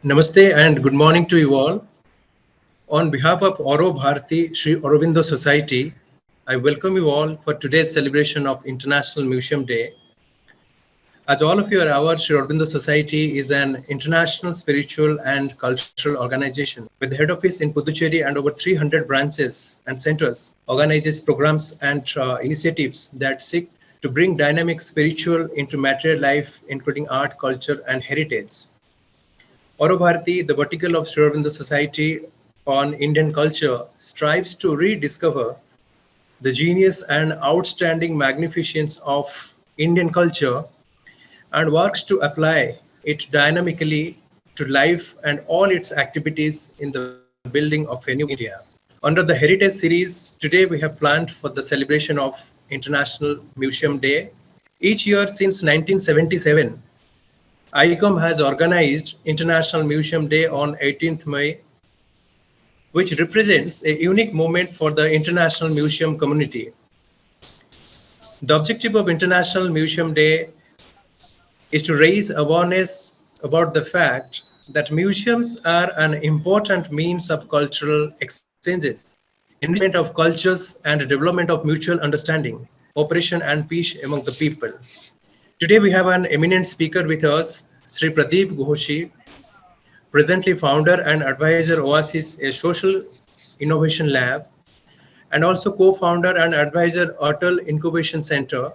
Namaste and good morning to you all. On behalf of AuroBharati Sri Aurobindo Society, I welcome you all for today's celebration of International Museum Day. As all of you are aware, Sri Aurobindo Society is an international spiritual and cultural organization with the head office in Puducherry and over 300 branches and centers, organizes programs and initiatives that seek to bring dynamic spiritual into material life, including art, culture, and heritage. AuroBharati, the vertical of Sri Aurobindo Society on Indian culture, strives to rediscover the genius and outstanding magnificence of Indian culture and works to apply it dynamically to life and all its activities in the building of a new India. Under the Heritage Series, today we have planned for the celebration of International Museum Day. Each year since 1977, ICOM has organized International Museum Day on 18th May, which represents a unique moment for the international museum community. The objective of International Museum Day is to raise awareness about the fact that museums are an important means of cultural exchanges, enrichment of cultures, and development of mutual understanding, cooperation, and peace among the people. Today we have an eminent speaker with us, Shri Pradeep Ghosh, presently founder and advisor Oasis, a social innovation lab, and also co-founder and advisor Atal Incubation Center,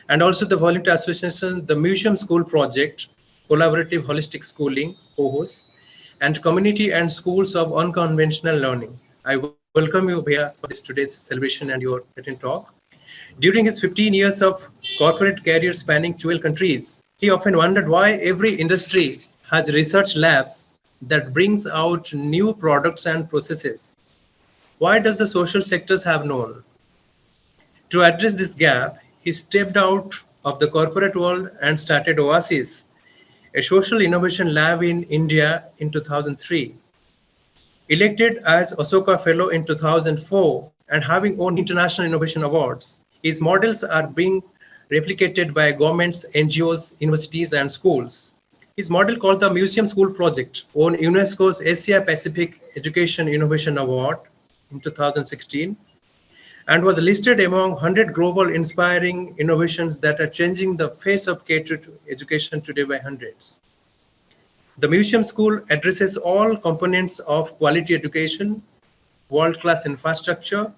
and also the volunteer association, the Museum School Project, collaborative holistic schooling, co-host, and community and schools of unconventional learning. I welcome you here for this today's celebration and your written talk. During his 15 years of corporate career spanning 12 countries, he often wondered why every industry has research labs that brings out new products and processes. Why does the social sectors have none? To address this gap, he stepped out of the corporate world and started Oasis, a social innovation lab in India in 2003. Elected as Asoka Fellow in 2004 and having won international innovation awards, his models are being replicated by governments, NGOs, universities, and schools. His model, called the Museum School Project, won UNESCO's Asia Pacific Education Innovation Award in 2016 and was listed among 100 global inspiring innovations that are changing the face of K-12 education today by hundreds. The Museum School addresses all components of quality education, world-class infrastructure,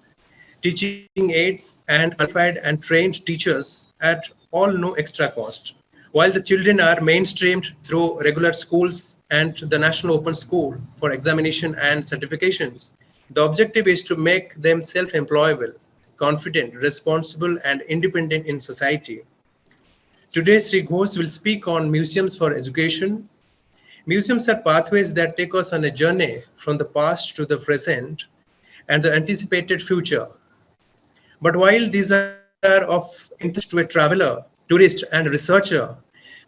teaching aids, and qualified and trained teachers at all no extra cost. While the children are mainstreamed through regular schools and the National Open School for examination and certifications, the objective is to make them self-employable, confident, responsible, and independent in society. Today, Sri Ghosh will speak on museums for education. Museums are pathways that take us on a journey from the past to the present and the anticipated future. But while these are of interest to a traveler, tourist, and researcher,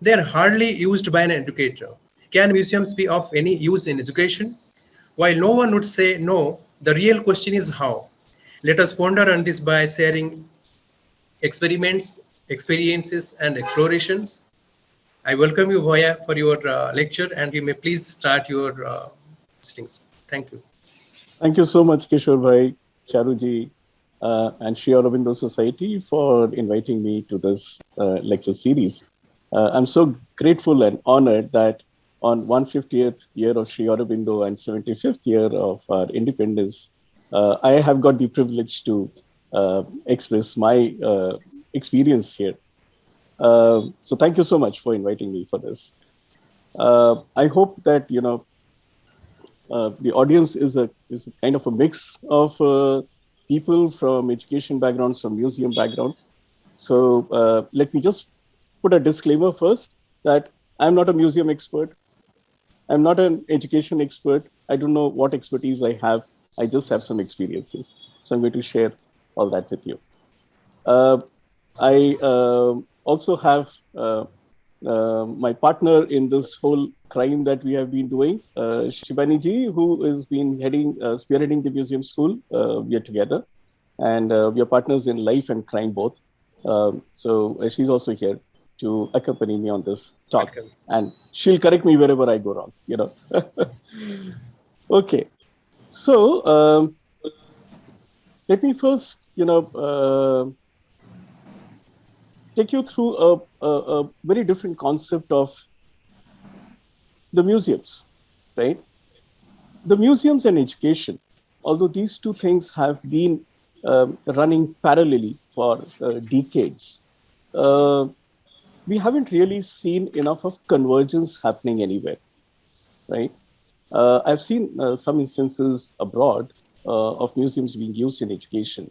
they are hardly used by an educator. Can museums be of any use in education? While no one would say no, the real question is how. Let us ponder on this by sharing experiments, experiences, and explorations. I welcome you, Hoya, for your lecture, and you may please start your proceedings. Thank you. Thank you so much, Kishor Bhai, Charuji, and Sri Aurobindo Society for inviting me to this lecture series. I'm so grateful and honored that on 150th year of Sri Aurobindo and 75th year of our independence, I have got the privilege to express my experience here. So thank you so much for inviting me for this. I hope that, the audience is a kind of a mix of people from education backgrounds, from museum backgrounds. So let me just put a disclaimer first that I'm not a museum expert. I'm not an education expert. I don't know what expertise I have. I just have some experiences. So I'm going to share all that with you. I also have my partner in this whole crime that we have been doing, Shivani ji, who has been spearheading the museum school. We are together, and we are partners in life and crime both. So she's also here. to accompany me on this talk. Welcome. And she'll correct me wherever I go wrong, Okay. So let me first, take you through a very different concept of the museums, right? The museums and education, although these two things have been running parallelly for decades, uh, we haven't really seen enough of convergence happening anywhere, right? I've seen some instances abroad of museums being used in education,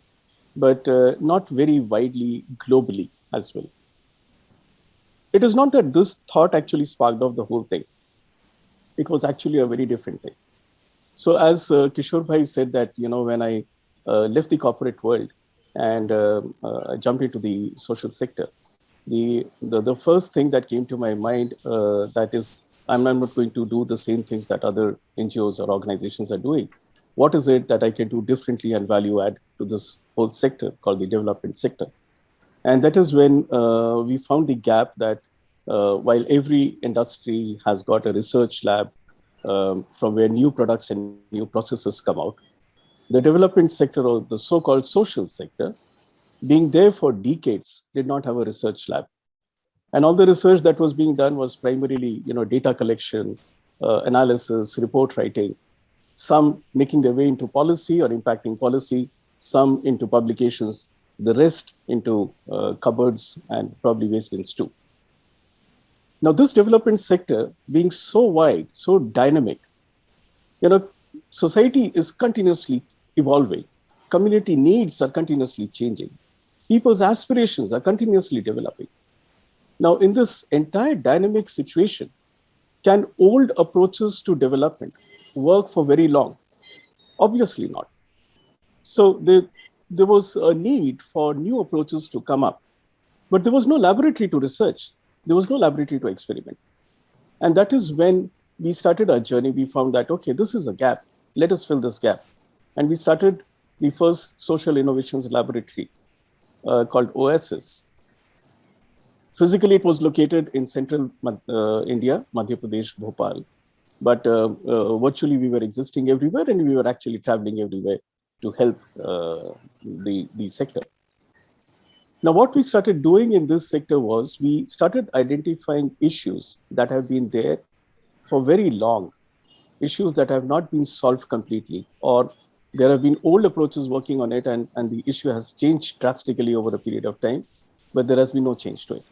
but not very widely globally as well. It is not that this thought actually sparked off the whole thing. It was actually a very different thing. So as Kishor Bhai said that, when I left the corporate world and jumped into the social sector, the first thing that came to my mind that is, I'm not going to do the same things that other NGOs or organizations are doing. What is it that I can do differently and value add to this whole sector called the development sector? And that is when we found the gap that while every industry has got a research lab from where new products and new processes come out, the development sector or the so-called social sector, being there for decades, did not have a research lab. And all the research that was being done was primarily, data collection, analysis, report writing, some making their way into policy or impacting policy, some into publications, the rest into cupboards and probably waste bins too. Now, this development sector being so wide, so dynamic, society is continuously evolving. Community needs are continuously changing. People's aspirations are continuously developing. Now, in this entire dynamic situation, can old approaches to development work for very long? Obviously not. So there was a need for new approaches to come up, but there was no laboratory to research. There was no laboratory to experiment. And that is when we started our journey. We found that, okay, this is a gap. Let us fill this gap. And we started the first social innovations laboratory called OSS. Physically, it was located in central India, Madhya Pradesh, Bhopal. But virtually, we were existing everywhere and we were actually traveling everywhere to help the sector. Now, what we started doing in this sector was we started identifying issues that have been there for very long, issues that have not been solved completely, or there have been old approaches working on it and the issue has changed drastically over a period of time, but there has been no change to it.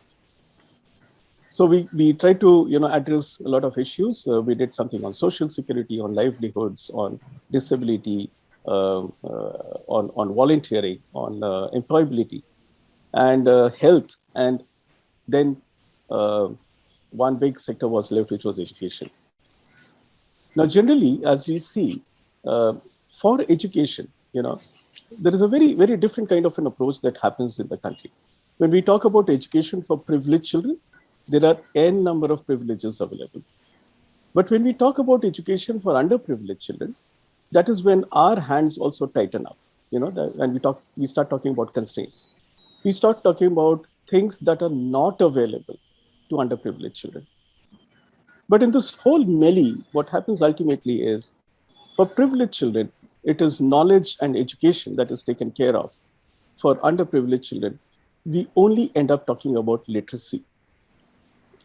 So we tried to address a lot of issues. We did something on social security, on livelihoods, on disability, on volunteering, on employability, and health. And then one big sector was left, which was education. Now, generally, as we see, for education, there is a very, very different kind of an approach that happens in the country. When we talk about education for privileged children, there are n number of privileges available. But when we talk about education for underprivileged children, that is when our hands also tighten up, and we start talking about constraints. We start talking about things that are not available to underprivileged children. But in this whole melee, what happens ultimately is, for privileged children, it is knowledge and education that is taken care of. For underprivileged children, we only end up talking about literacy,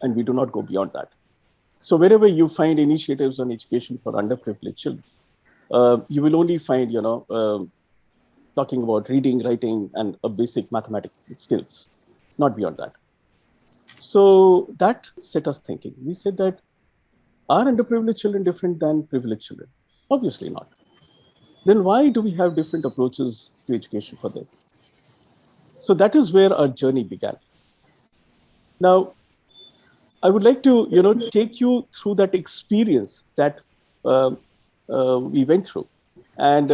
and we do not go beyond that. So wherever you find initiatives on education for underprivileged children, you will only find, talking about reading, writing, and a basic mathematical skills, not beyond that. So that set us thinking. We said that, are underprivileged children different than privileged children? Obviously not. Then why do we have different approaches to education for them? So that is where our journey began. Now, I would like to, take you through that experience that we went through, and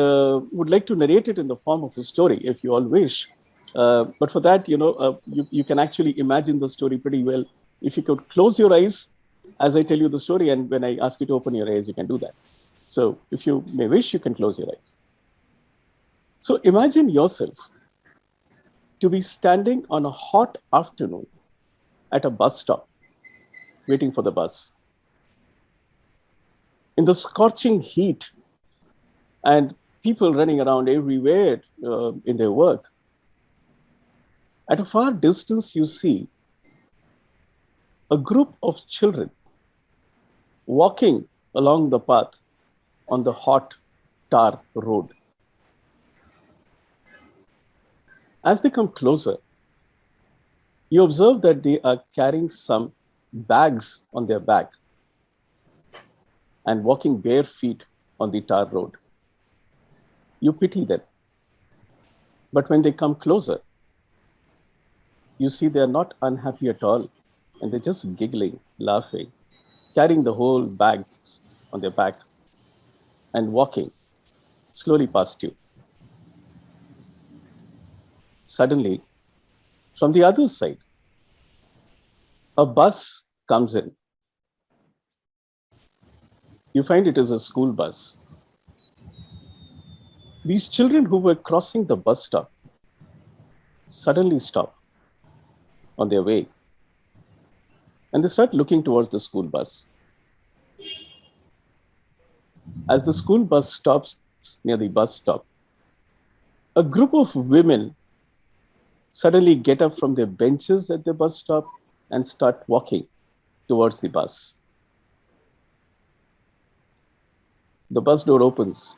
would like to narrate it in the form of a story, if you all wish. But for that, you can actually imagine the story pretty well. If you could close your eyes as I tell you the story, and when I ask you to open your eyes, you can do that. So if you may wish, you can close your eyes. So imagine yourself to be standing on a hot afternoon at a bus stop, waiting for the bus. In the scorching heat and people running around everywhere in their work, at a far distance, you see a group of children walking along the path on the hot tar road. As they come closer, you observe that they are carrying some bags on their back and walking bare feet on the tar road. You pity them. But when they come closer, you see they're not unhappy at all, and they're just giggling, laughing, carrying the whole bags on their back and walking slowly past you. Suddenly, from the other side, a bus comes in. You find it is a school bus. These children who were crossing the bus stop suddenly stop on their way and they start looking towards the school bus. As the school bus stops near the bus stop, a group of women suddenly get up from their benches at the bus stop and start walking towards the bus. The bus door opens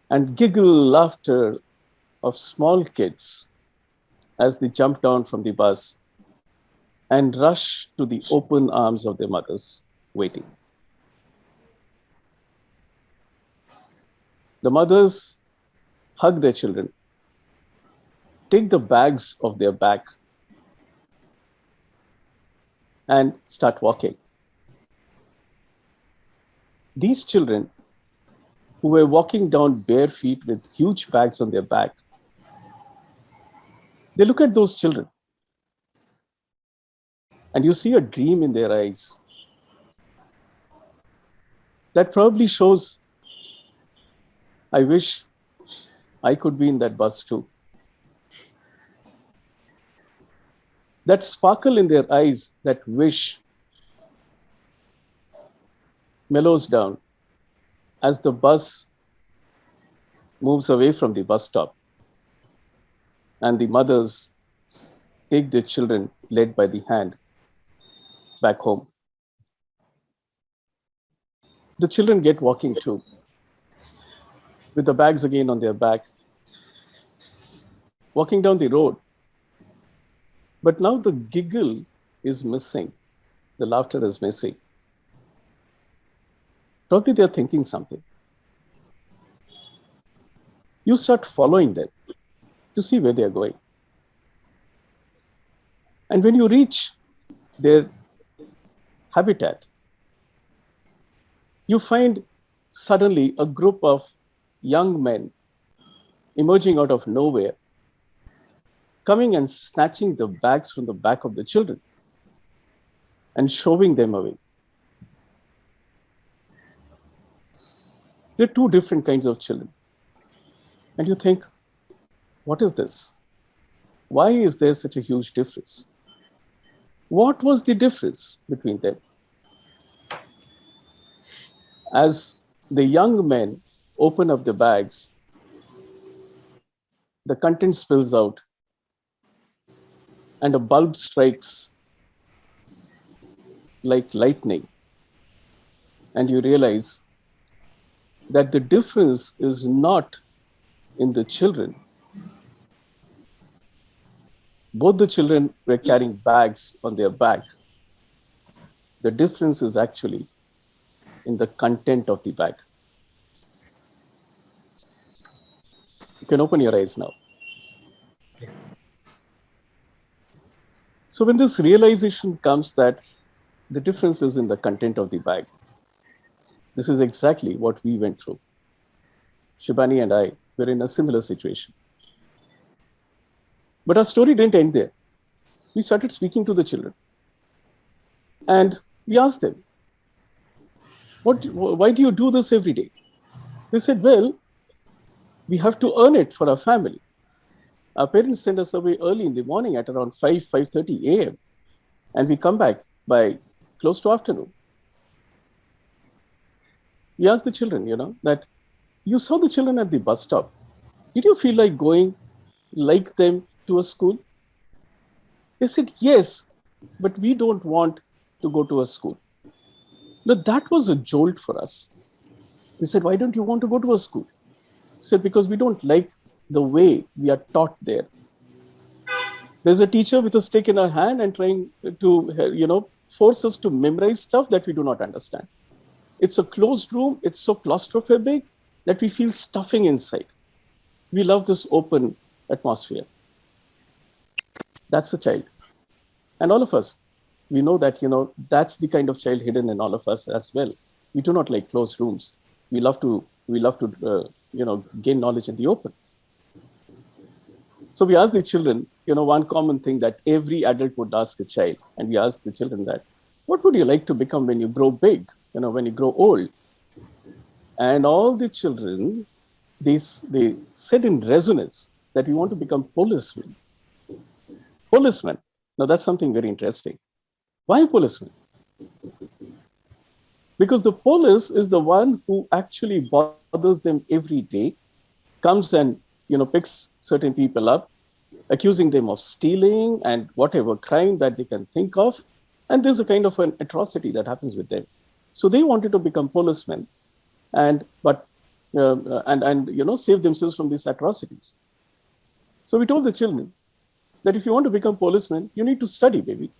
and giggle laughter of small kids as they jump down from the bus and rush to the open arms of their mothers waiting. The mothers hug their children, take the bags of their back, and start walking. These children who were walking down bare feet with huge bags on their back, they look at those children and you see a dream in their eyes that probably shows, I wish I could be in that bus too. That sparkle in their eyes, that wish, mellows down as the bus moves away from the bus stop and the mothers take their children led by the hand back home. The children get walking too, with the bags again on their back, walking down the road. But now the giggle is missing, the laughter is missing. Probably they're thinking something. You start following them to see where they're going. And when you reach their habitat, you find suddenly a group of young men emerging out of nowhere, coming and snatching the bags from the back of the children and shoving them away. There are two different kinds of children. And you think, what is this? Why is there such a huge difference? What was the difference between them? As the young men open up the bags, the content spills out and a bulb strikes like lightning. And you realize that the difference is not in the children. Both the children were carrying bags on their back. The difference is actually in the content of the bag. You can open your eyes now. So when this realization comes that the difference is in the content of the bag, this is exactly what we went through. Shibani and I were in a similar situation. But our story didn't end there. We started speaking to the children. And we asked them, why do you do this every day? They said, well, we have to earn it for our family. Our parents send us away early in the morning at around 5:30 a.m. and we come back by close to afternoon. We ask the children, that you saw the children at the bus stop. Did you feel like going like them to a school? They said, yes, but we don't want to go to a school. Now, that was a jolt for us. We said, why don't you want to go to a school? They said, because we don't like the way we are taught there. There's a teacher with a stick in her hand and trying to, force us to memorize stuff that we do not understand. It's a closed room. It's so claustrophobic that we feel stuffing inside. We love this open atmosphere. That's the child. And all of us, we know that, that's the kind of child hidden in all of us as well. We do not like closed rooms. We love to gain knowledge in the open. So we asked the children, one common thing that every adult would ask a child, and we asked the children that, what would you like to become when you grow big, when you grow old? And all the children, they said in resonance that we want to become policemen. Policemen. Now that's something very interesting. Why policemen? Because the police is the one who actually bothers them every day, comes and picks certain people up, accusing them of stealing and whatever crime that they can think of. And there's a kind of an atrocity that happens with them. So they wanted to become policemen and save themselves from these atrocities. So we told the children that if you want to become policemen, you need to study, baby.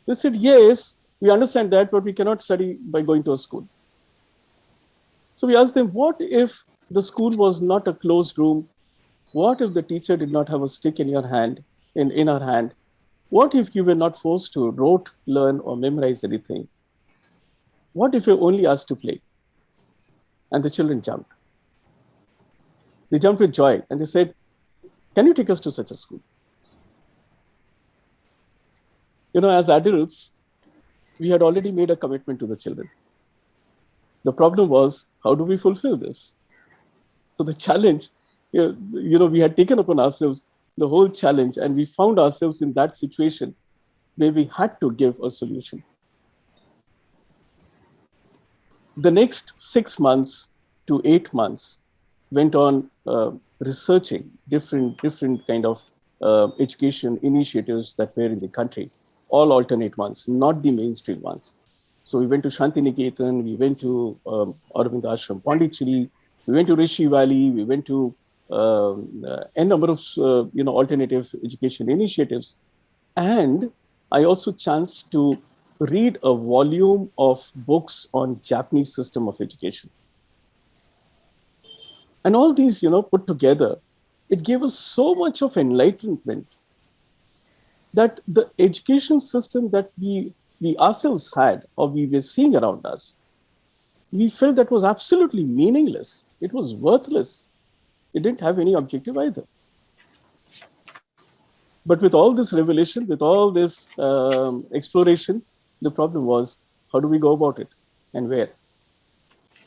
They said, yes, we understand that, but we cannot study by going to a school. So we asked them, what if the school was not a closed room? What if the teacher did not have a stick in your hand, in her hand? What if you were not forced to rote, learn, or memorize anything? What if you're only asked to play? And the children jumped. They jumped with joy and they said, can you take us to such a school? As adults, we had already made a commitment to the children. The problem was, how do we fulfill this? So the challenge, we had taken upon ourselves the whole challenge, and we found ourselves in that situation where we had to give a solution. The next 6 months to 8 months went on researching different kind of education initiatives that were in the country, all alternate ones, not the mainstream ones. So we went to Shantiniketan, we went to Aurobindo Ashram, Pondicherry, we went to Rishi Valley, we went to a number of alternative education initiatives. And I also chanced to read a volume of books on Japanese system of education. And all these, put together, it gave us so much of enlightenment that the education system that we ourselves had, or we were seeing around us, we felt that was absolutely meaningless. It was worthless. It didn't have any objective either. But with all this revelation, with all this exploration, the problem was, how do we go about it and where?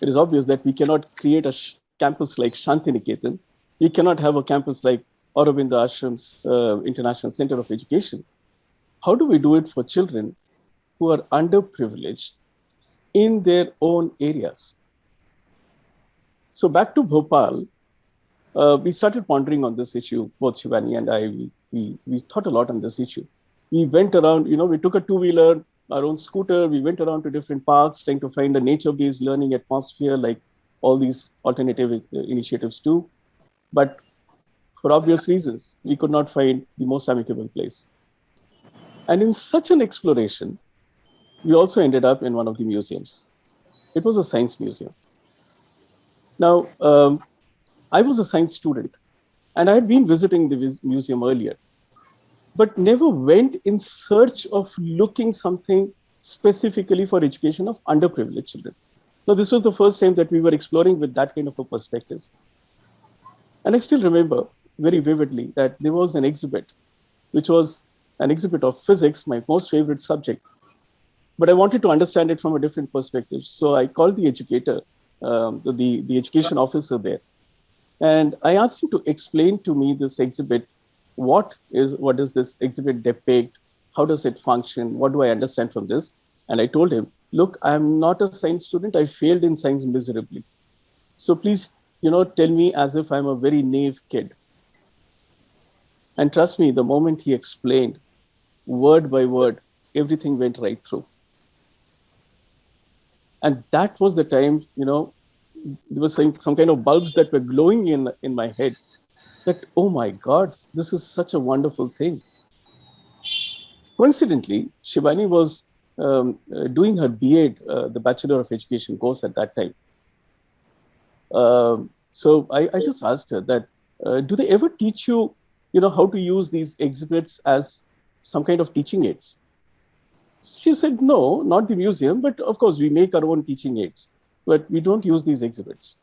It is obvious that we cannot create a campus like Shantiniketan. We cannot have a campus like Aurobindo Ashram's International Center of Education. How do we do it for children who are underprivileged in their own areas? So back to Bhopal, we started pondering on this issue, both Shivani and I, we thought a lot on this issue. We went around, we took a two-wheeler, our own scooter, we went around to different parks, trying to find a nature-based learning atmosphere like all these alternative initiatives do. But for obvious reasons, we could not find the most amicable place. And in such an exploration, we also ended up in one of the museums. It was a science museum. Now, I was a science student, and I had been visiting the museum earlier, but never went in search of looking something specifically for education of underprivileged children. Now, this was the first time that we were exploring with that kind of a perspective. And I still remember very vividly that there was an exhibit, which was an exhibit of physics, my most favorite subject. But I wanted to understand it from a different perspective. So I called the educator, the education officer there. And I asked him to explain to me this exhibit. What does this exhibit depict? How does it function? What do I understand from this? And I told him, look, I'm not a science student. I failed in science miserably. So please, tell me as if I'm a very naive kid. And trust me, the moment he explained word by word, everything went right through. And that was the time, there was some kind of bulbs that were glowing in my head that, oh my God, this is such a wonderful thing. Coincidentally, Shivani was doing her B.Ed, the Bachelor of Education course at that time. So I just asked her that, do they ever teach you, how to use these exhibits as some kind of teaching aids? She said, no, not the museum, but of course we make our own teaching aids, but we don't use these exhibits.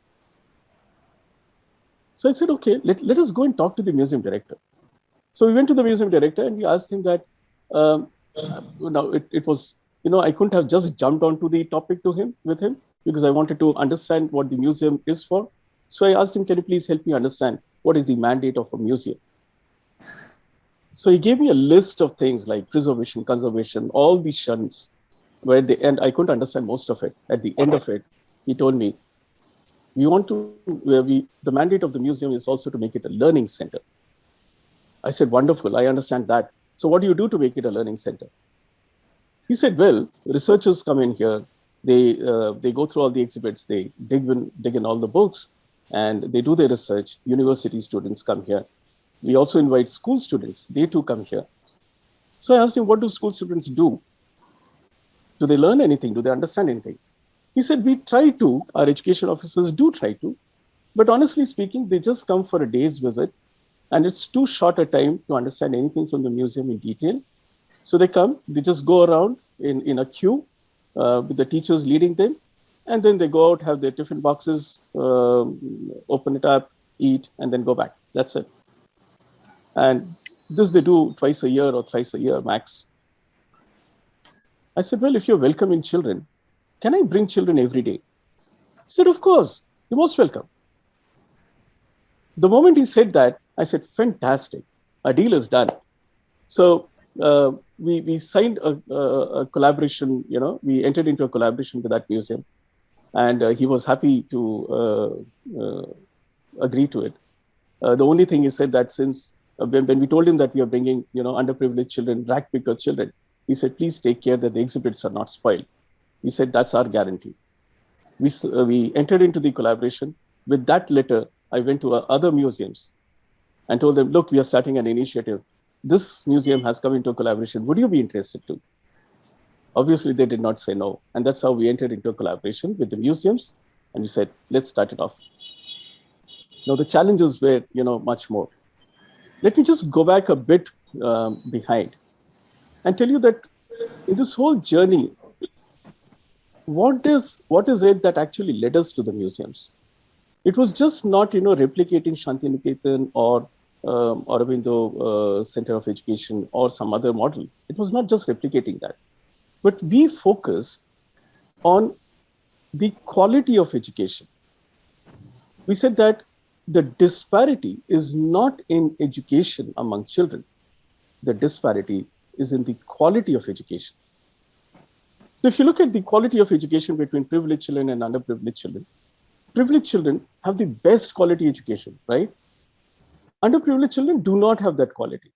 So I said, okay, let us go and talk to the museum director. So we went to the museum director and we asked him that, now it was, I couldn't have just jumped onto the topic with him because I wanted to understand what the museum is for. So I asked him, can you please help me understand what is the mandate of a museum? So he gave me a list of things like preservation, conservation, all these shuns, where at the end, I couldn't understand most of it. At the end of it, he told me, the mandate of the museum is also to make it a learning center. I said, wonderful, I understand that. So what do you do to make it a learning center? He said, well, researchers come in here, they go through all the exhibits, they dig in all the books, and they do their research. University students come here. We also invite school students, they too come here. So I asked him, what do school students do? Do they learn anything? Do they understand anything? He said, we try to, our education officers do try to, but honestly speaking, they just come for a day's visit, and it's too short a time to understand anything from the museum in detail. So they come, they just go around in a queue with the teachers leading them, and then they go out, have their tiffin boxes, open it up, eat, and then go back. That's it. And this they do twice a year or thrice a year max. I said, well, if you're welcoming children, can I bring children every day? He said, of course, you're most welcome. The moment he said that, I said, fantastic, a deal is done. So we signed a collaboration, we entered into a collaboration with that museum, and he was happy to agree to it. The only thing he said that since when we told him that we are bringing, underprivileged children, rag picker children, he said, please take care that the exhibits are not spoiled. He said, that's our guarantee. We entered into the collaboration. With that letter, I went to other museums and told them, look, we are starting an initiative. This museum has come into a collaboration. Would you be interested to? Obviously, they did not say no. And that's how we entered into a collaboration with the museums. And we said, let's start it off. Now, the challenges were, much more. Let me just go back a bit behind and tell you that in this whole journey, what is it that actually led us to the museums? It was just not, replicating Shantiniketan or Aurobindo Center of Education or some other model. It was not just replicating that, but we focus on the quality of education. We said that the disparity is not in education among children. The disparity is in the quality of education. So if you look at the quality of education between privileged children and underprivileged children, privileged children have the best quality education, right? Underprivileged children do not have that quality.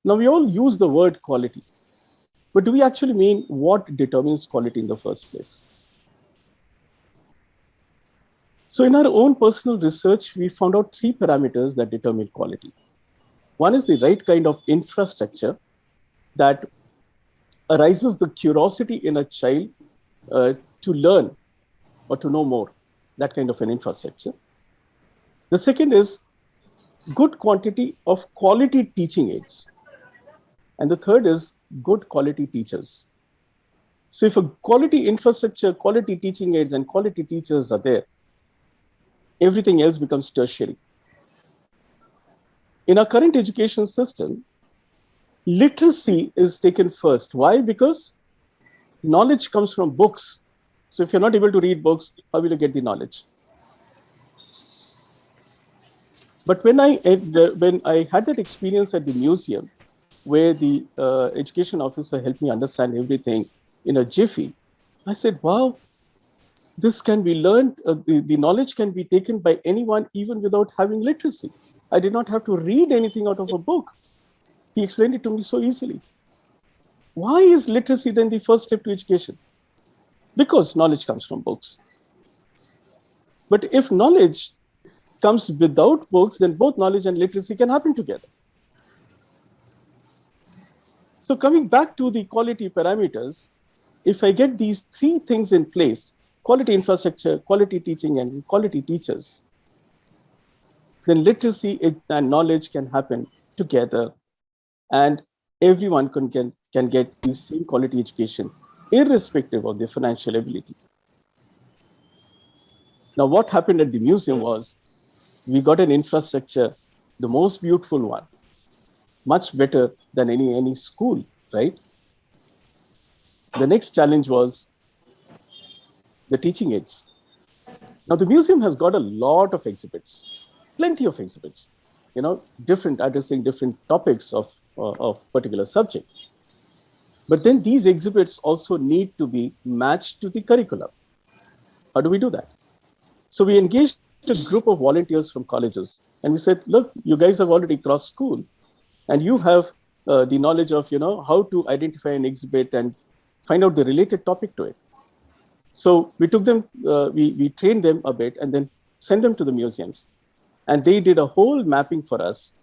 Now, we all use the word quality, but do we actually mean what determines quality in the first place? So in our own personal research, we found out 3 parameters that determine quality. One is the right kind of infrastructure that arises the curiosity in a child to learn or to know more, that kind of an infrastructure. The second is good quantity of quality teaching aids. And the third is good quality teachers. So if a quality infrastructure, quality teaching aids, and quality teachers are there, everything else becomes tertiary. In our current education system, literacy is taken first. Why? Because knowledge comes from books. So if you're not able to read books, how will you get the knowledge? But when I had that experience at the museum, where the education officer helped me understand everything in a jiffy, I said, wow, this can be learned, the knowledge can be taken by anyone even without having literacy. I did not have to read anything out of a book. He explained it to me so easily. Why is literacy then the first step to education? Because knowledge comes from books. But if knowledge comes without books, then both knowledge and literacy can happen together. So coming back to the quality parameters, if I get these three things in place, quality infrastructure, quality teaching, and quality teachers, then literacy and knowledge can happen together, and everyone can get the same quality education, irrespective of their financial ability. Now, what happened at the museum was we got an infrastructure, the most beautiful one, much better than any school, right? The next challenge was the teaching aids. Now, the museum has got a lot of exhibits, plenty of exhibits, different addressing different topics of particular subject. But then these exhibits also need to be matched to the curriculum. How do we do that? So we engaged a group of volunteers from colleges, and we said, look, you guys have already crossed school, and you have the knowledge of how to identify an exhibit and find out the related topic to it. So we took them, we trained them a bit, and then sent them to the museums. And they did a whole mapping for us.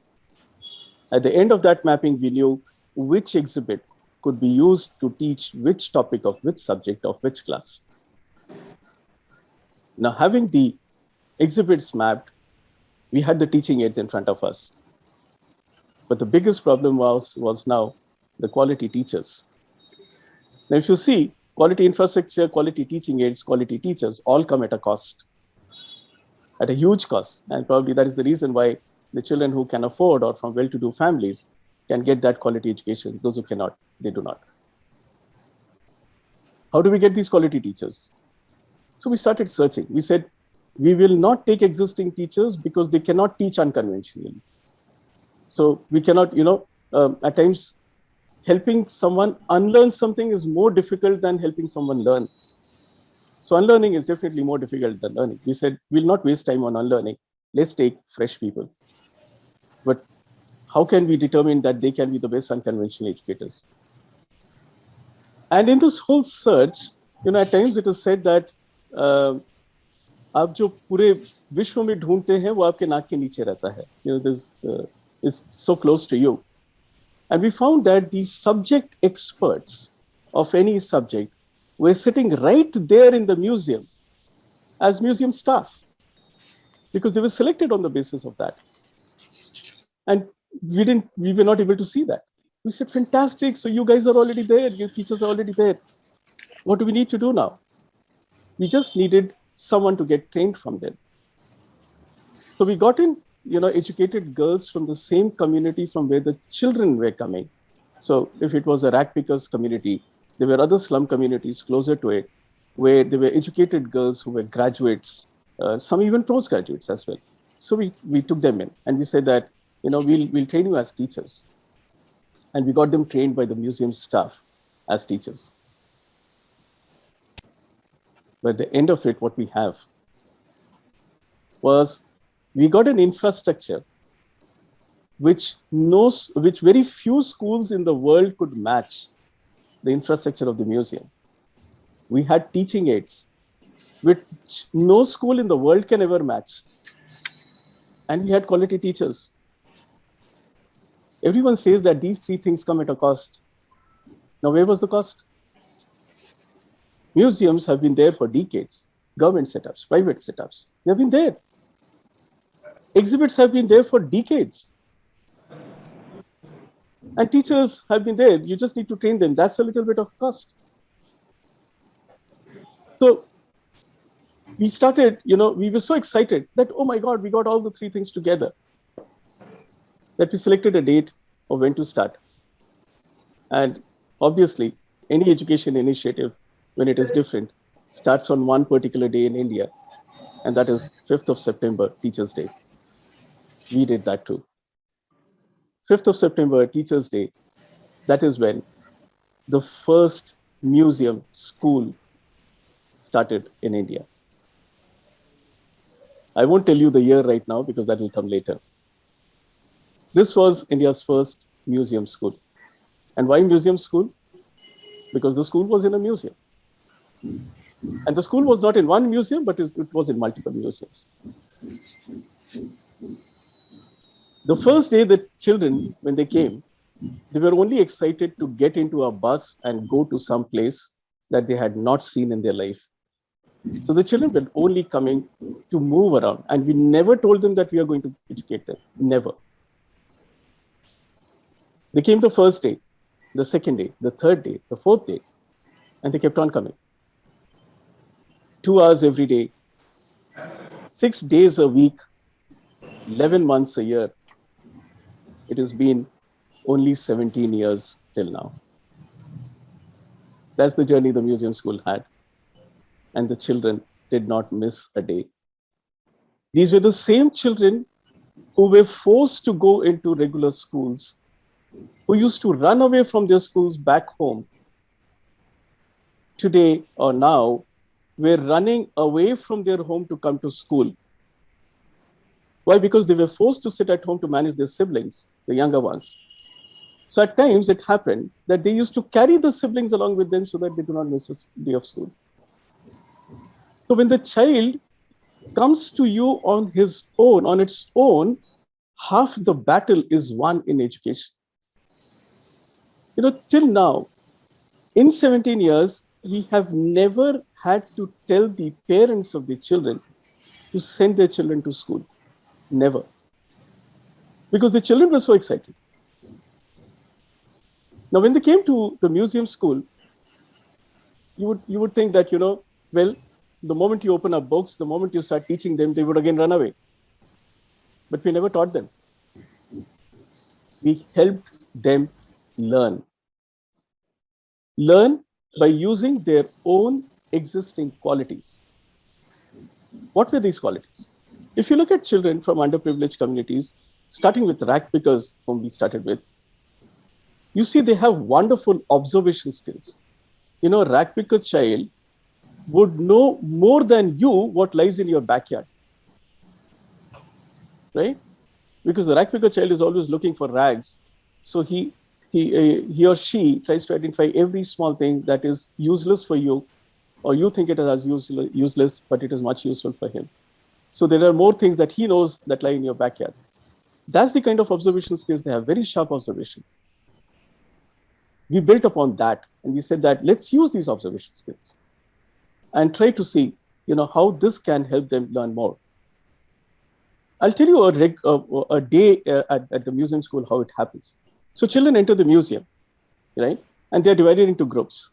At the end of that mapping, we knew which exhibit could be used to teach which topic of which subject of which class. Now, having the exhibits mapped, we had the teaching aids in front of us. But the biggest problem was now the quality teachers. Now, if you see, quality infrastructure, quality teaching aids, quality teachers all come at a cost, at a huge cost. And probably that is the reason why the children who can afford or from well-to-do families can get that quality education. Those who cannot, they do not. How do we get these quality teachers? So we started searching. We said, we will not take existing teachers because they cannot teach unconventionally. So we cannot, at times, helping someone unlearn something is more difficult than helping someone learn. So unlearning is definitely more difficult than learning. We said, we'll not waste time on unlearning. Let's take fresh people. But how can we determine that they can be the best unconventional educators? And in this whole search, at times it is said that आप जो पूरे विश्व में ढूंढते हैं वो आपके नाक के नीचे रहता है. This is so close to you. And we found that the subject experts of any subject were sitting right there in the museum as museum staff, because they were selected on the basis of that. And we were not able to see that. We said, fantastic. So you guys are already there. Your teachers are already there. What do we need to do now? We just needed someone to get trained from them. So we got in, educated girls from the same community from where the children were coming. So if it was a rag pickers community, there were other slum communities closer to it, where there were educated girls who were graduates, some even postgraduates as well. So we took them in, and we said that, we'll train you as teachers. And we got them trained by the museum staff as teachers. But at the end of it, what we have was we got an infrastructure which very few schools in the world could match the infrastructure of the museum. We had teaching aids, which no school in the world can ever match. And we had quality teachers. Everyone says that these three things come at a cost. Now, where was the cost? Museums have been there for decades. Government setups, private setups, they have been there. Exhibits have been there for decades. And teachers have been there. You just need to train them. That's a little bit of cost. So we started, we were so excited that, oh my God, we got all the three things together, that we selected a date of when to start. And obviously, any education initiative, when it is different, starts on one particular day in India, and that is 5th of September, Teachers' Day. We did that too. 5th of September, Teachers' Day, that is when the first museum school started in India. I won't tell you the year right now because that will come later. This was India's first museum school. And why museum school? Because the school was in a museum. And the school was not in one museum, but it was in multiple museums. The first day the children, when they came, they were only excited to get into a bus and go to some place that they had not seen in their life. So the children were only coming to move around. And we never told them that we are going to educate them. Never. They came the first day, the second day, the third day, the fourth day, and they kept on coming. 2 hours every day, 6 days a week, 11 months a year. It has been only 17 years till now. That's the journey the museum school had. And the children did not miss a day. These were the same children who were forced to go into regular schools, who used to run away from their schools back home. Today or now, were running away from their home to come to school. Why? Because they were forced to sit at home to manage their siblings, the younger ones. So at times it happened that they used to carry the siblings along with them so that they do not miss a day of school. So when the child comes to you on his own, on its own, half the battle is won in education. Till now, in 17 years, we have never had to tell the parents of the children to send their children to school. Never. Because the children were so excited. Now, when they came to the museum school, you would think that, well, the moment you open up books, the moment you start teaching them, they would again run away. But we never taught them. We helped them learn. Learn by using their own existing qualities. What were these qualities? If you look at children from underprivileged communities, starting with rack pickers, whom we started with, you see they have wonderful observation skills. A rack picker child would know more than you what lies in your backyard, right? Because the rack picker child is always looking for rags. So he or she tries to identify every small thing that is useless for you, or you think it is as useless, but it is much useful for him. So there are more things that he knows that lie in your backyard. That's the kind of observation skills they have, very sharp observation. We built upon that and we said that let's use these observation skills and try to see, how this can help them learn more. I'll tell you a day at the museum school, how it happens. So children enter the museum, right? And they're divided into groups.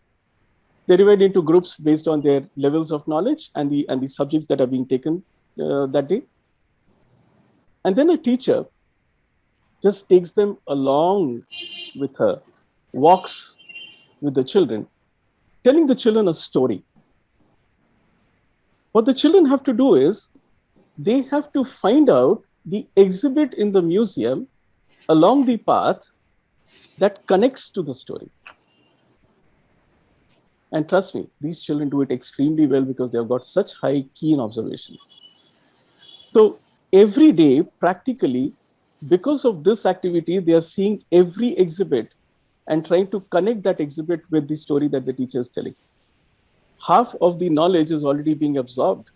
They're divided into groups based on their levels of knowledge and the subjects that are being taken that day. And then a teacher just takes them along with her, walks with the children, telling the children a story. What the children have to do is they have to find out the exhibit in the museum along the path that connects to the story. And trust me, these children do it extremely well because they have got such high keen observation. So every day, practically, because of this activity, they are seeing every exhibit and trying to connect that exhibit with the story that the teacher is telling. Half of the knowledge is already being absorbed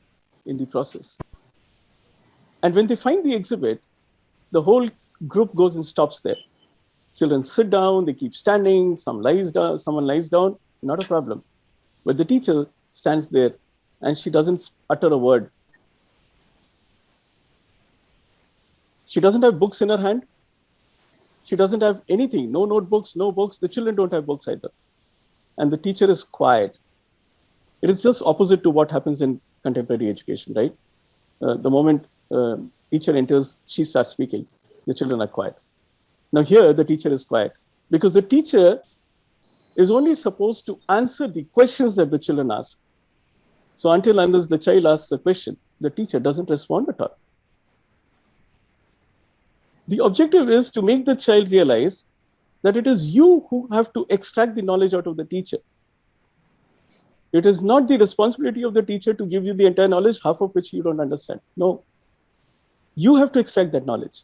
in the process. And when they find the exhibit, the whole group goes and stops there. Children sit down, they keep standing, someone lies down, not a problem. But the teacher stands there and she doesn't utter a word. She doesn't have books in her hand. She doesn't have anything, no notebooks, no books. The children don't have books either. And the teacher is quiet. It is just opposite to what happens in contemporary education, right? The moment teacher enters, she starts speaking. The children are quiet. Now here, the teacher is quiet because the teacher is only supposed to answer the questions that the children ask. So until unless the child asks a question, the teacher doesn't respond at all. The objective is to make the child realize that it is you who have to extract the knowledge out of the teacher. It is not the responsibility of the teacher to give you the entire knowledge, half of which you don't understand. No, you have to extract that knowledge.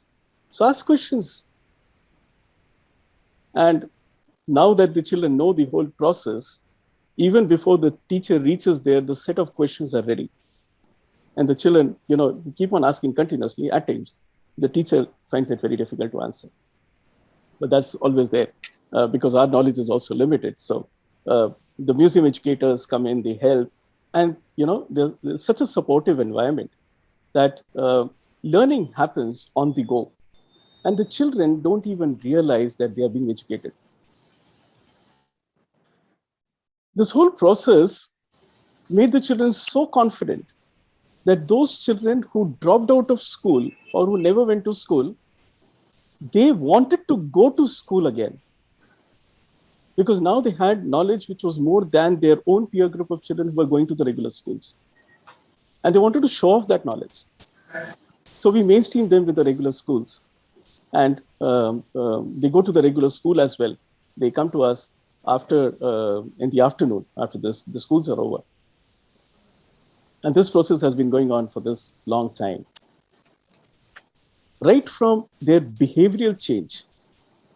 So ask questions. And now that the children know the whole process, even before the teacher reaches there, the set of questions are ready. And the children, keep on asking continuously. At times, the teacher finds it very difficult to answer. But that's always there because our knowledge is also limited. So the museum educators come in, they help. And, there's such a supportive environment that learning happens on the go. And the children don't even realize that they are being educated. This whole process made the children so confident that those children who dropped out of school or who never went to school, they wanted to go to school again. Because now they had knowledge which was more than their own peer group of children who were going to the regular schools. And they wanted to show off that knowledge. So we mainstreamed them with the regular schools. And they go to the regular school as well. They come to us in the afternoon, after the schools are over. And this process has been going on for this long time. Right from their behavioral change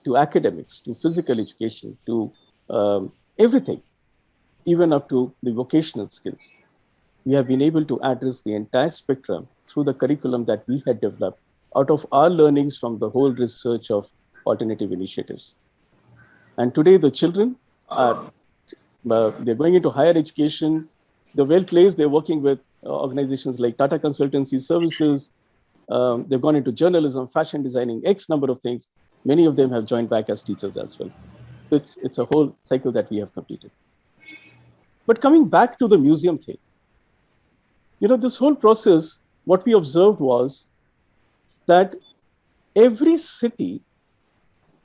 to academics, to physical education, to everything, even up to the vocational skills, we have been able to address the entire spectrum through the curriculum that we had developed out of our learnings from the whole research of alternative initiatives. And today the children are they're going into higher education. They're well placed. They're working with organizations like Tata Consultancy Services. They've gone into journalism, fashion designing, X number of things. Many of them have joined back as teachers as well. It's a whole cycle that we have completed. But coming back to the museum thing, this whole process, what we observed was that every city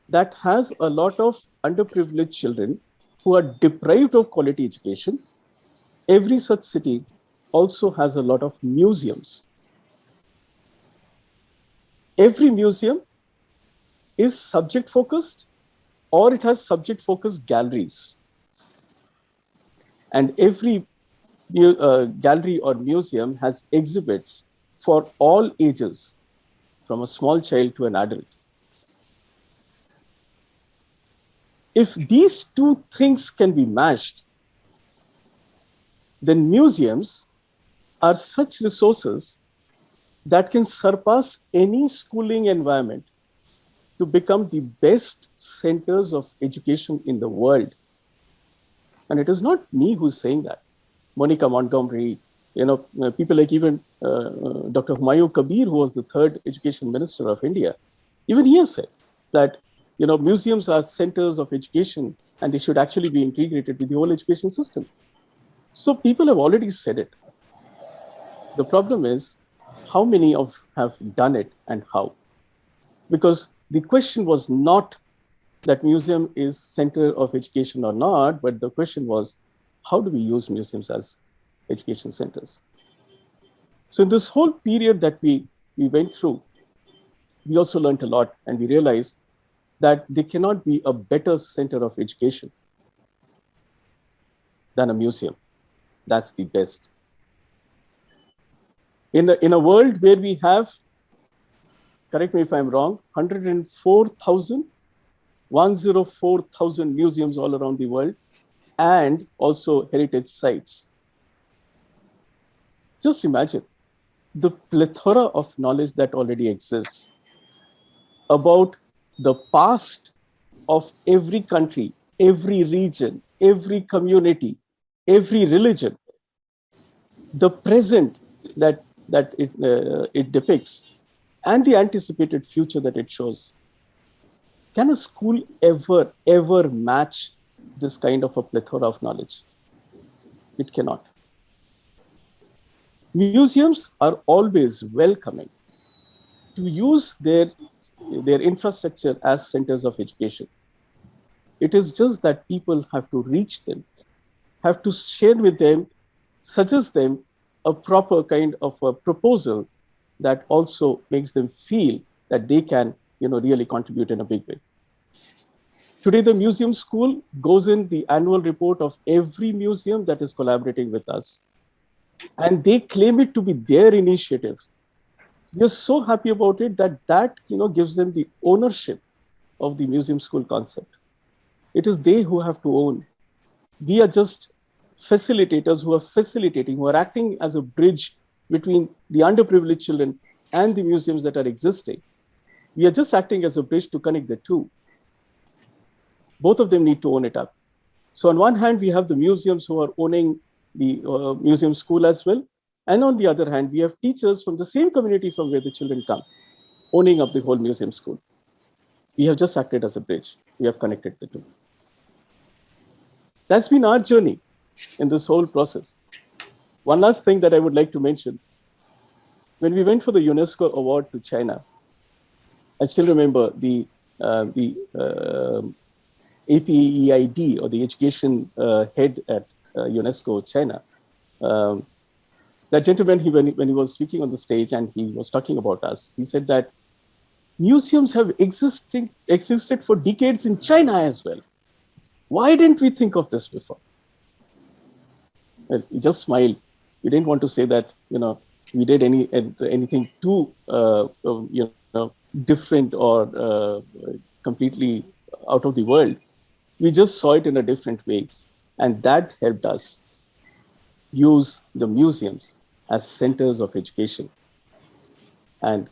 that has a lot of underprivileged children who are deprived of quality education, every such city also has a lot of museums. Every museum is subject focused or it has subject focused galleries. And every gallery or museum has exhibits for all ages, from a small child to an adult. If these two things can be matched, then museums are such resources that can surpass any schooling environment to become the best centers of education in the world. And it is not me who's saying that. Monica Montgomery, people like even Dr. Humayun Kabir, who was the third education minister of India, even he has said that museums are centers of education and they should actually be integrated with the whole education system. So people have already said it. The problem is how many have done it and how. Because the question was not that museum is center of education or not, but the question was, how do we use museums as education centers? So in this whole period that we went through, we also learned a lot, and we realized that there cannot be a better center of education than a museum. That's the best. In a world where we have, correct me if I'm wrong, 104,000 museums all around the world, and also heritage sites. Just imagine the plethora of knowledge that already exists about the past of every country, every region, every community, every religion, the present that it depicts, and the anticipated future that it shows. Can a school ever match this kind of a plethora of knowledge? It cannot. Museums are always welcoming to use their infrastructure as centers of education. It is just that people have to reach them, have to share with them, suggest them a proper kind of a proposal that also makes them feel that they can really contribute in a big way. Today, the museum school goes in the annual report of every museum that is collaborating with us. And they claim it to be their initiative. We are so happy about it that gives them the ownership of the museum school concept. It is they who have to own. We are just facilitators who are facilitating, who are acting as a bridge between the underprivileged children and the museums that are existing. We are just acting as a bridge to connect the two. Both of them need to own it up. So on one hand, we have the museums who are owning the museum school as well. And on the other hand, we have teachers from the same community from where the children come, owning up the whole museum school. We have just acted as a bridge. We have connected the two. That's been our journey in this whole process. One last thing that I would like to mention. When we went for the UNESCO award to China, I still remember the APEID, or the education head at UNESCO China. That gentleman, when he was speaking on the stage and he was talking about us, he said that museums have existed for decades in China as well. Why didn't we think of this before? Well, he just smiled. He didn't want to say that we did anything too different or completely out of the world. We just saw it in a different way, and that helped us use the museums as centers of education, and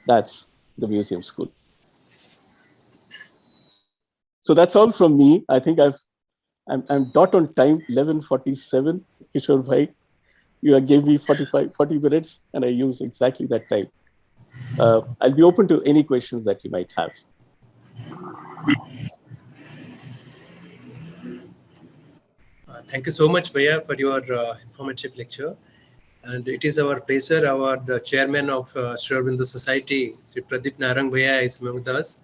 that's the museum school. So that's all from me. I think I'm dot on time, 11:47. Kishor bhai, you gave me 40 minutes, and I use exactly that time. I'll be open to any questions that you might have. Thank you so much, Bhaiya, for your informative lecture. And it is our pleasure, the chairman of Sri Aurobindo Society, Shri Pradeep Bhaiya, is among us.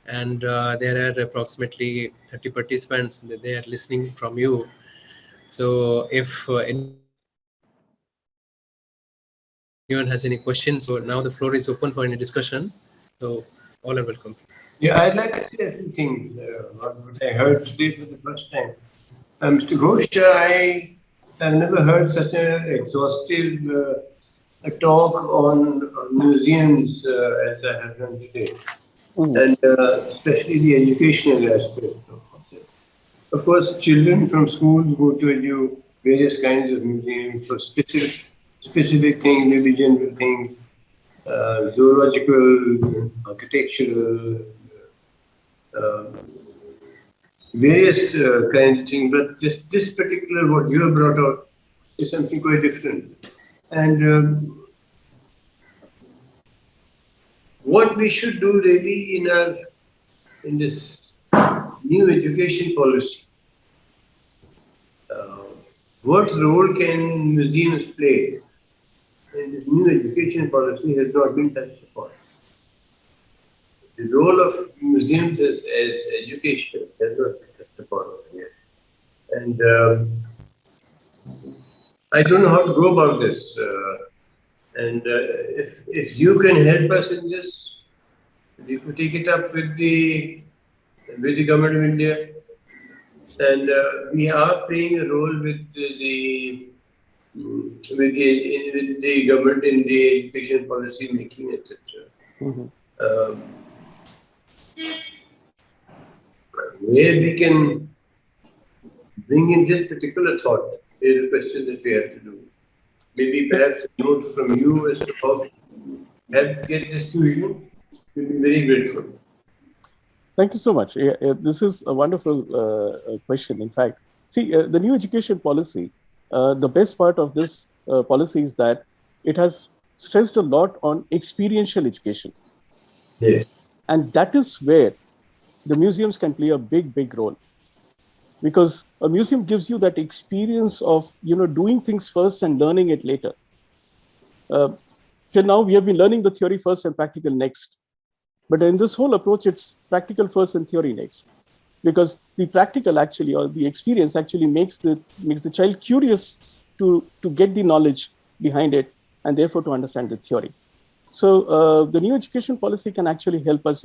And there are approximately 30 participants. They are listening from you. So if anyone has any questions, so now the floor is open for any discussion. So all are welcome. Yeah, I'd like to say a few things what I heard today for the first time. Mr. Ghosh, I have never heard such an exhaustive a talk on museums as I have done today, and especially the educational aspect of it. Of course, children from schools go to various kinds of museums for specific things, maybe general things, zoological, architectural, various kinds of things. But this particular, what you have brought out, is something quite different. And what we should do really in this new education policy, what role can museums play? And this new education policy has not been touched upon. The role of museums as education has not been touched upon yet. And I don't know how to go about this. If you can help us in this, you could take it up with the government of India. And we are playing a role with the government in the education policy making, etc. Where we can bring in this particular thought is a question that we have to do. Maybe perhaps a note from you as to how to help get this fusion. We'll be very grateful. Thank you so much. This is a wonderful question. In fact, see, the new education policy, the best part of this policy is that it has stressed a lot on experiential education. Yes. And that is where the museums can play a big role. Because a museum gives you that experience of doing things first and learning it later. Till now, we have been learning the theory first and practical next. But in this whole approach, it's practical first and theory next. Because the practical actually, or the experience actually makes the child curious to get the knowledge behind it, and therefore to understand the theory. So the new education policy can actually help us,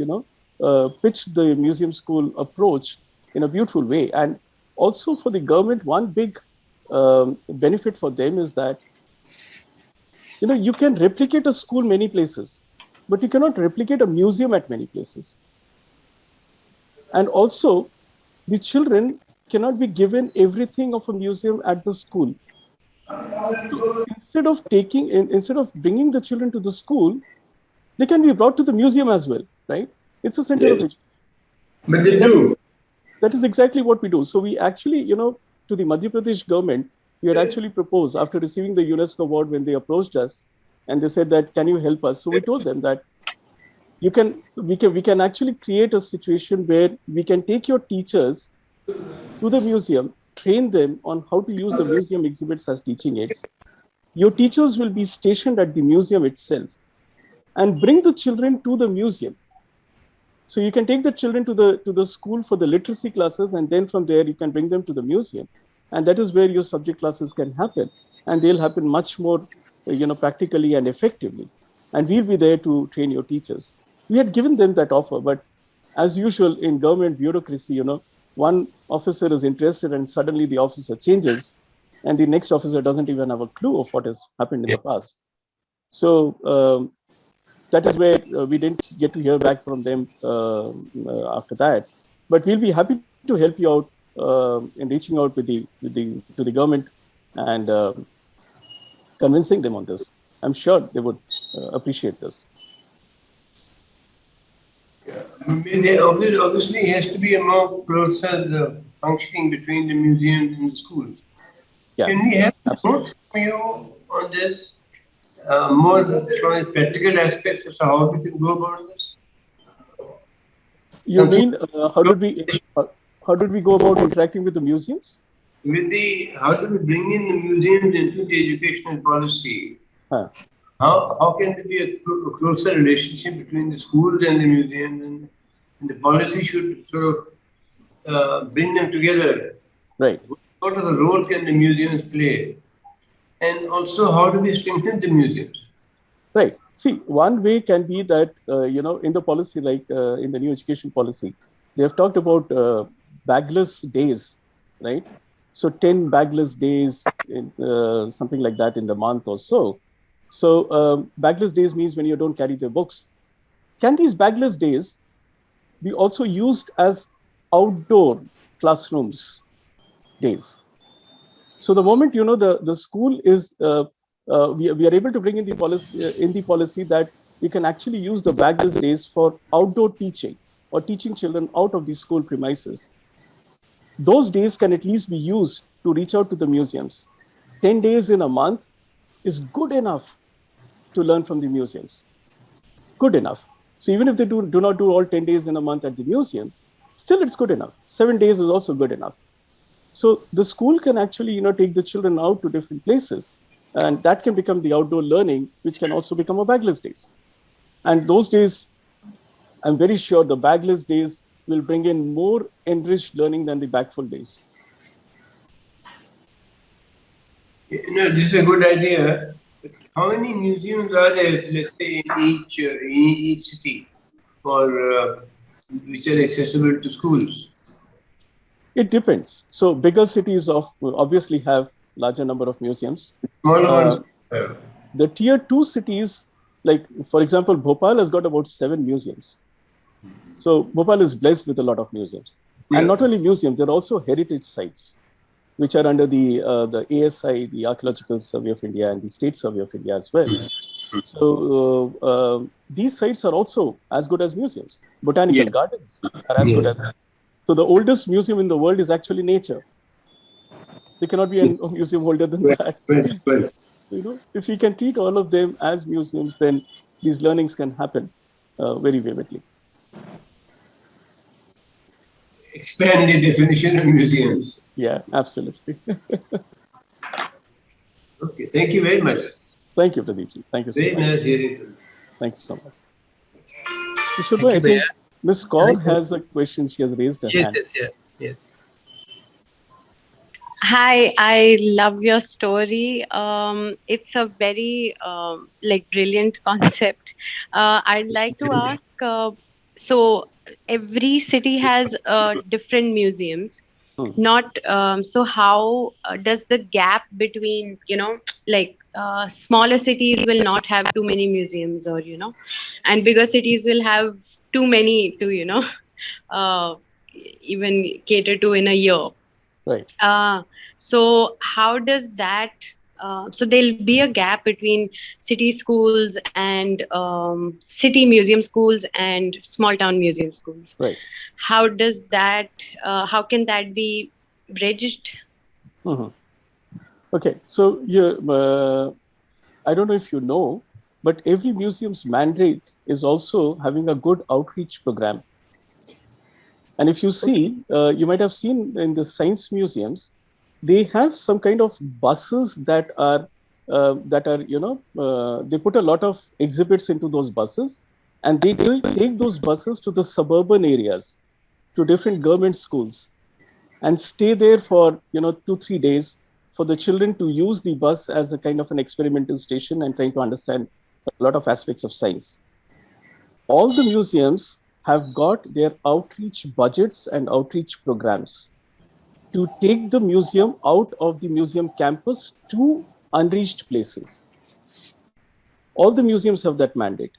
pitch the museum school approach in a beautiful way. And also for the government, one big benefit for them is that, you can replicate a school many places, but you cannot replicate a museum at many places. And also, the children cannot be given everything of a museum at the school. So instead of bringing the children to the school, they can be brought to the museum as well, right? It's a center of education. But they do. That is exactly what we do. So we actually, to the Madhya Pradesh government, we had actually proposed after receiving the UNESCO award when they approached us and they said that, can you help us? So we told them that we can actually create a situation where we can take your teachers to the museum, train them on how to use the museum exhibits as teaching aids. Your teachers will be stationed at the museum itself and bring the children to the museum. So you can take the children to the school for the literacy classes, and then from there you can bring them to the museum, and that is where your subject classes can happen, and they'll happen much more, practically and effectively. And we'll be there to train your teachers. We had given them that offer, but as usual in government bureaucracy, one officer is interested, and suddenly the officer changes, and the next officer doesn't even have a clue of what has happened in the past. So that is where we didn't get to hear back from them after that. But we'll be happy to help you out in reaching out to the government and convincing them on this. I'm sure they would appreciate this. There obviously has to be a more closer functioning between the museums and the schools. Yeah, Can we have absolutely. notes from you on this? More from practical aspects of how we can go about this? You mean how did we go about interacting with the museums? How do we bring in the museums into the educational policy? Huh. How can there be a closer relationship between the schools and the museums, and the policy should sort of bring them together? Right. What sort of a role can the museums play? And also, how do we strengthen the museums? Right. See, one way can be that, in the policy, like in the new education policy, they have talked about bagless days, right? So 10 bagless days, something like that in the month or so. So bagless days means when you don't carry the books. Can these bagless days be also used as outdoor classrooms days? So the moment, the school is, we are able to bring in the policy that we can actually use the bagless days for outdoor teaching or teaching children out of the school premises. Those days can at least be used to reach out to the museums. 10 days in a month is good enough to learn from the museums. Good enough. So even if they do not do all 10 days in a month at the museum, still it's good enough. 7 days is also good enough. So the school can actually, take the children out to different places, and that can become the outdoor learning, which can also become a bagless days. And those days, I'm very sure the bagless days will bring in more enriched learning than the bagful days. This is a good idea. But how many museums are there, let's say, in each city, or which are accessible to schools? It depends. So bigger cities obviously have larger number of museums. The tier 2 cities, like for example, Bhopal has got about 7 museums. So Bhopal is blessed with a lot of museums. And not only museums, there are also heritage sites, which are under the ASI, the Archaeological Survey of India, and the State Survey of India as well. So these sites are also as good as museums. Botanical gardens are as good as. So the oldest museum in the world is actually nature. There cannot be a museum older than that. If we can treat all of them as museums, then these learnings can happen very vividly. Expand the definition of museums. Yeah, absolutely. Okay, thank you very much. Thank you, Pradeep. Thank you so much. Very nice hearing you. Thank you so much. Kishor, I think Ms. Kaur has a question. She has raised her hand. Yes. Hi, I love your story. It's a very brilliant concept. I'd like to ask. So every city has different museums. Hmm. Not so. How does the gap between smaller cities will not have too many museums, or and bigger cities will have too many to uh, even cater to in a year. Right. Uh, so how does that? So there'll be a gap between city schools and city museum schools and small town museum schools. Right. How does that? How can that be bridged? Mhm. Okay. So I don't know if you know, but every museum's mandate is also having a good outreach program. And if you Okay. see, you might have seen in the science museums, they have some kind of buses they put a lot of exhibits into those buses, and they take those buses to the suburban areas, to different government schools, and stay there for 2-3 days for the children to use the bus as a kind of an experimental station and trying to understand a lot of aspects of science. All the museums have got their outreach budgets and outreach programs to take the museum out of the museum campus to unreached places. All the museums have that mandate.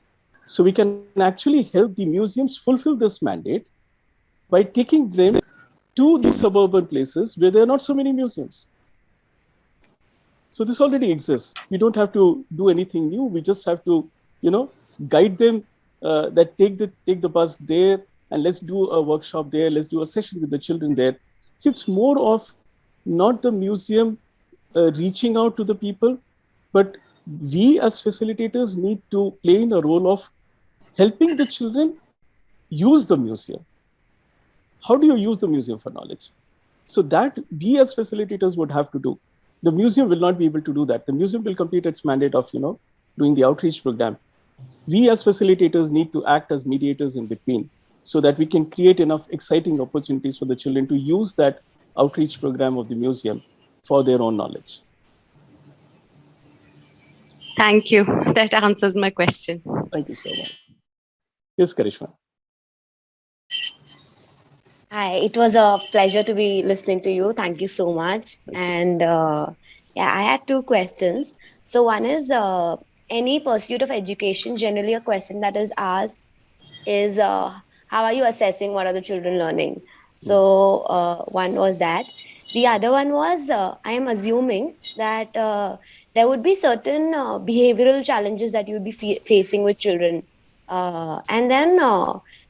So we can actually help the museums fulfill this mandate by taking them to the suburban places where there are not so many museums. So this already exists. We don't have to do anything new. We just have to, you know, guide them that take the bus there, and let's do a workshop there. Let's do a session with the children there. See, it's more of not the museum reaching out to the people, but we as facilitators need to play in a role of helping the children use the museum. How do you use the museum for knowledge? So that we as facilitators would have to do. The museum will not be able to do that. The museum will complete its mandate of doing the outreach program. We as facilitators need to act as mediators in between, so that we can create enough exciting opportunities for the children to use that outreach program of the museum for their own knowledge. Thank you. That answers my question. Thank you so much. Yes, Karishma. Hi, it was a pleasure to be listening to you. Thank you so much. Thank you. And yeah, I had two questions. So, one is any pursuit of education, generally, a question that is asked is how are you assessing what are the children learning? Mm. So, one was that. The other one was I am assuming that there would be certain behavioral challenges that you would be facing with children. And then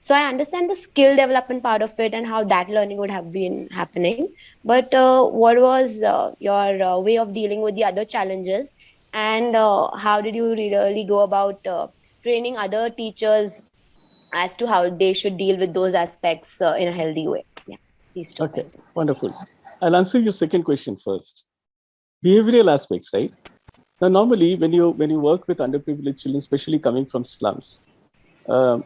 so I understand the skill development part of it and how that learning would have been happening. But what was your way of dealing with the other challenges? And how did you really go about training other teachers as to how they should deal with those aspects in a healthy way? Yeah, these two Okay, questions. wonderful. I'll answer your second question first. Behavioral aspects, right? Now, normally when you work with underprivileged children, especially coming from slums, um,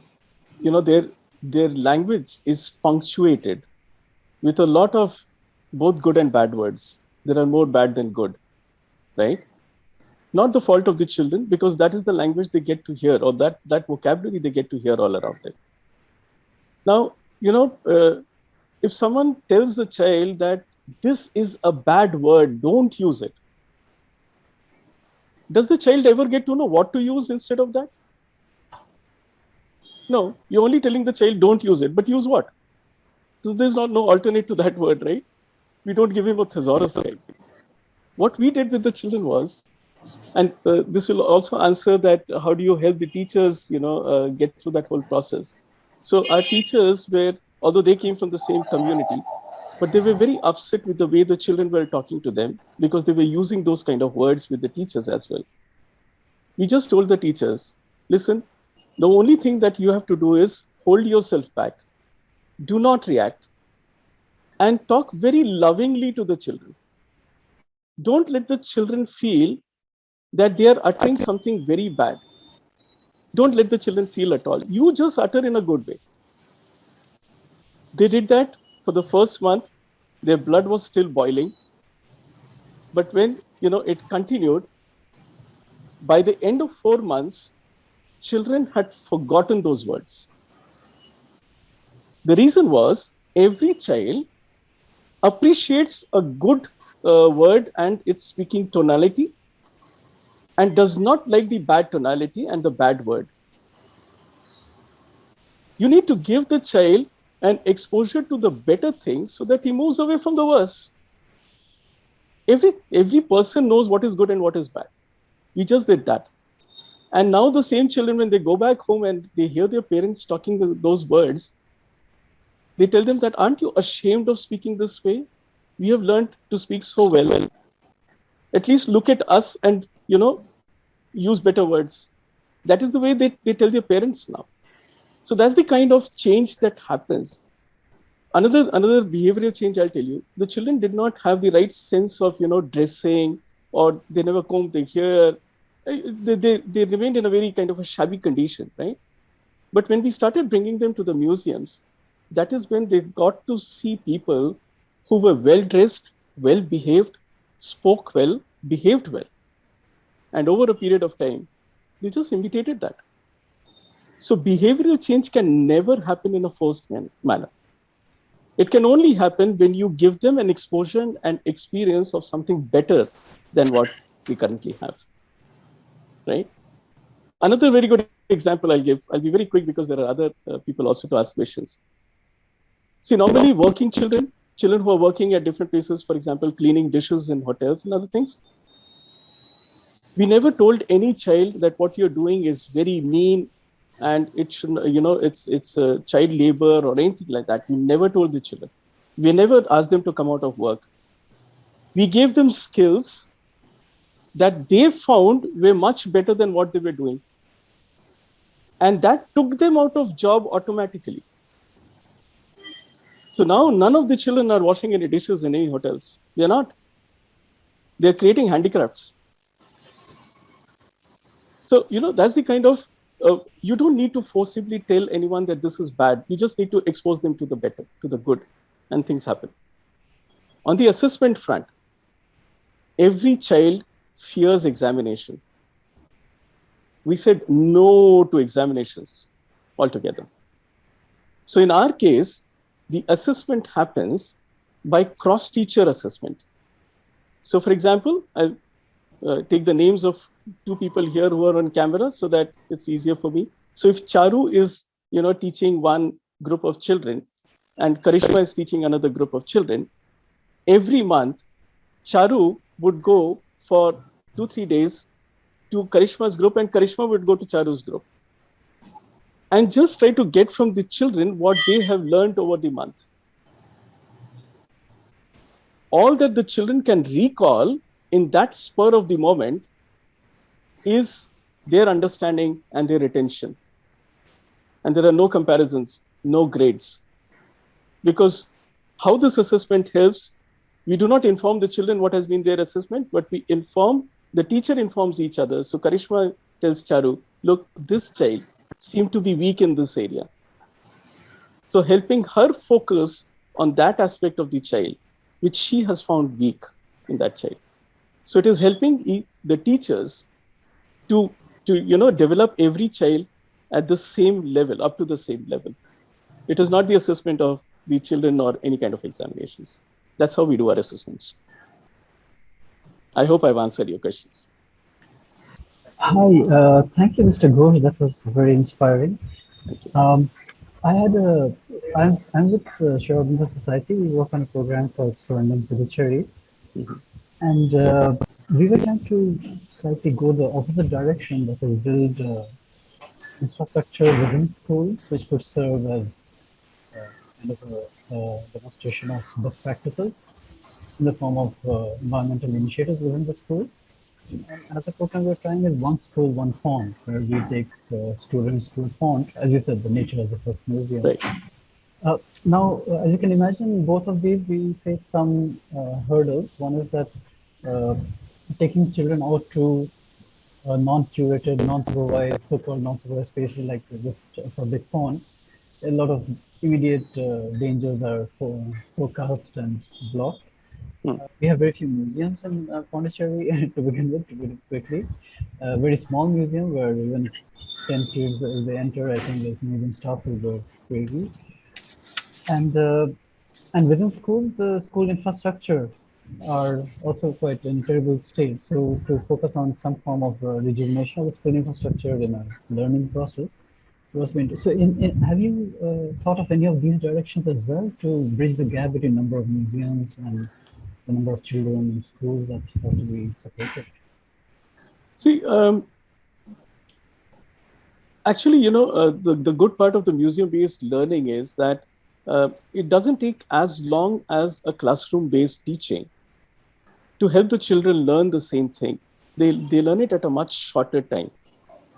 their language is punctuated with a lot of both good and bad words. There are more bad than good, right? Not the fault of the children, because that is the language they get to hear, or that vocabulary they get to hear all around them. Now, if someone tells the child that this is a bad word, don't use it, does the child ever get to know what to use instead of that? No, you're only telling the child don't use it, but use what? So there's no alternate to that word, right? We don't give him a thesaurus. What we did with the children was, and this will also answer that how do you help the teachers, get through that whole process. So our teachers were, although they came from the same community, but they were very upset with the way the children were talking to them, because they were using those kind of words with the teachers as well. We just told the teachers, listen, the only thing that you have to do is hold yourself back, do not react, and talk very lovingly to the children. Don't let the children feel that they are uttering something very bad. Don't let the children feel at all. You just utter in a good way. They did that for the first month. Their blood was still boiling. But when, it continued, by the end of 4 months, children had forgotten those words. The reason was every child appreciates a good word and its speaking tonality and does not like the bad tonality and the bad word. You need to give the child an exposure to the better things so that he moves away from the worse. Every person knows what is good and what is bad. We just did that. And now the same children, when they go back home and they hear their parents talking those words, they tell them that, aren't you ashamed of speaking this way? We have learned to speak so well. At least look at us and, use better words. That is the way they tell their parents now. So that's the kind of change that happens. Another behavioral change I'll tell you, the children did not have the right sense of, dressing, or they never combed their hair. They remained in a very kind of a shabby condition, right? But when we started bringing them to the museums, that is when they got to see people who were well-dressed, well-behaved, spoke well, behaved well. And over a period of time, they just imitated that. So behavioral change can never happen in a forced manner. It can only happen when you give them an exposure and experience of something better than what we currently have, right? Another very good example I'll give, I'll be very quick because there are other people also to ask questions. See, normally working children who are working at different places, for example, cleaning dishes in hotels and other things, we never told any child that what you're doing is very mean and it should, it's child labor or anything like that. We never told the children. We never asked them to come out of work. We gave them skills that they found were much better than what they were doing. And that took them out of job automatically. So now none of the children are washing any dishes in any hotels. They're not. They're creating handicrafts. So, that's the kind of, you don't need to forcibly tell anyone that this is bad. You just need to expose them to the better, to the good, and things happen. On the assessment front, every child fears examination. We said no to examinations altogether. So in our case, the assessment happens by cross-teacher assessment. So for example, I'll take the names of 2 people here who are on camera so that it's easier for me. So if Charu is, teaching one group of children and Karishma is teaching another group of children, every month, Charu would go for 2-3 days to Karishma's group and Karishma would go to Charu's group. And just try to get from the children what they have learned over the month. All that the children can recall in that spur of the moment is their understanding and their retention. And there are no comparisons, no grades. Because how this assessment helps, we do not inform the children what has been their assessment, but we inform, the teacher informs each other. So Karishma tells Charu, look, this child seemed to be weak in this area. So helping her focus on that aspect of the child, which she has found weak in that child. So it is helping the teachers to develop every child at the same level, up to the same level. It is not the assessment of the children or any kind of examinations. That's how we do our assessments. I hope I've answered your questions. Hi, thank you, Mr. Ghosh. That was very inspiring. I'm with Sri Aurobindo Society. We work on a program called Swarnam Puducherry. And we were trying to slightly go the opposite direction, that is build infrastructure within schools, which could serve as kind of a demonstration of best practices in the form of environmental initiatives within the school. And another program we're trying is One School, One Pond, where we take students to a pond, as you said, the nature as the first museum. Right. Now, as you can imagine, both of these, we face some hurdles. One is that taking children out to non-curated, non-supervised, so-called non-supervised spaces like just a public pond, a lot of immediate dangers are forecast and blocked. We have very few museums in Pondicherry to begin with, very quickly. Very small museum where even 10 kids, if they enter, I think this museum staff will go crazy. And within schools, the school infrastructure are also quite in terrible state. So to focus on some form of rejuvenation of the school infrastructure in a learning process was going to. So have you thought of any of these directions as well to bridge the gap between number of museums and the number of children in schools that have to be supported? See, actually, the good part of the museum-based learning is that it doesn't take as long as a classroom-based teaching to help the children learn the same thing. They learn it at a much shorter time.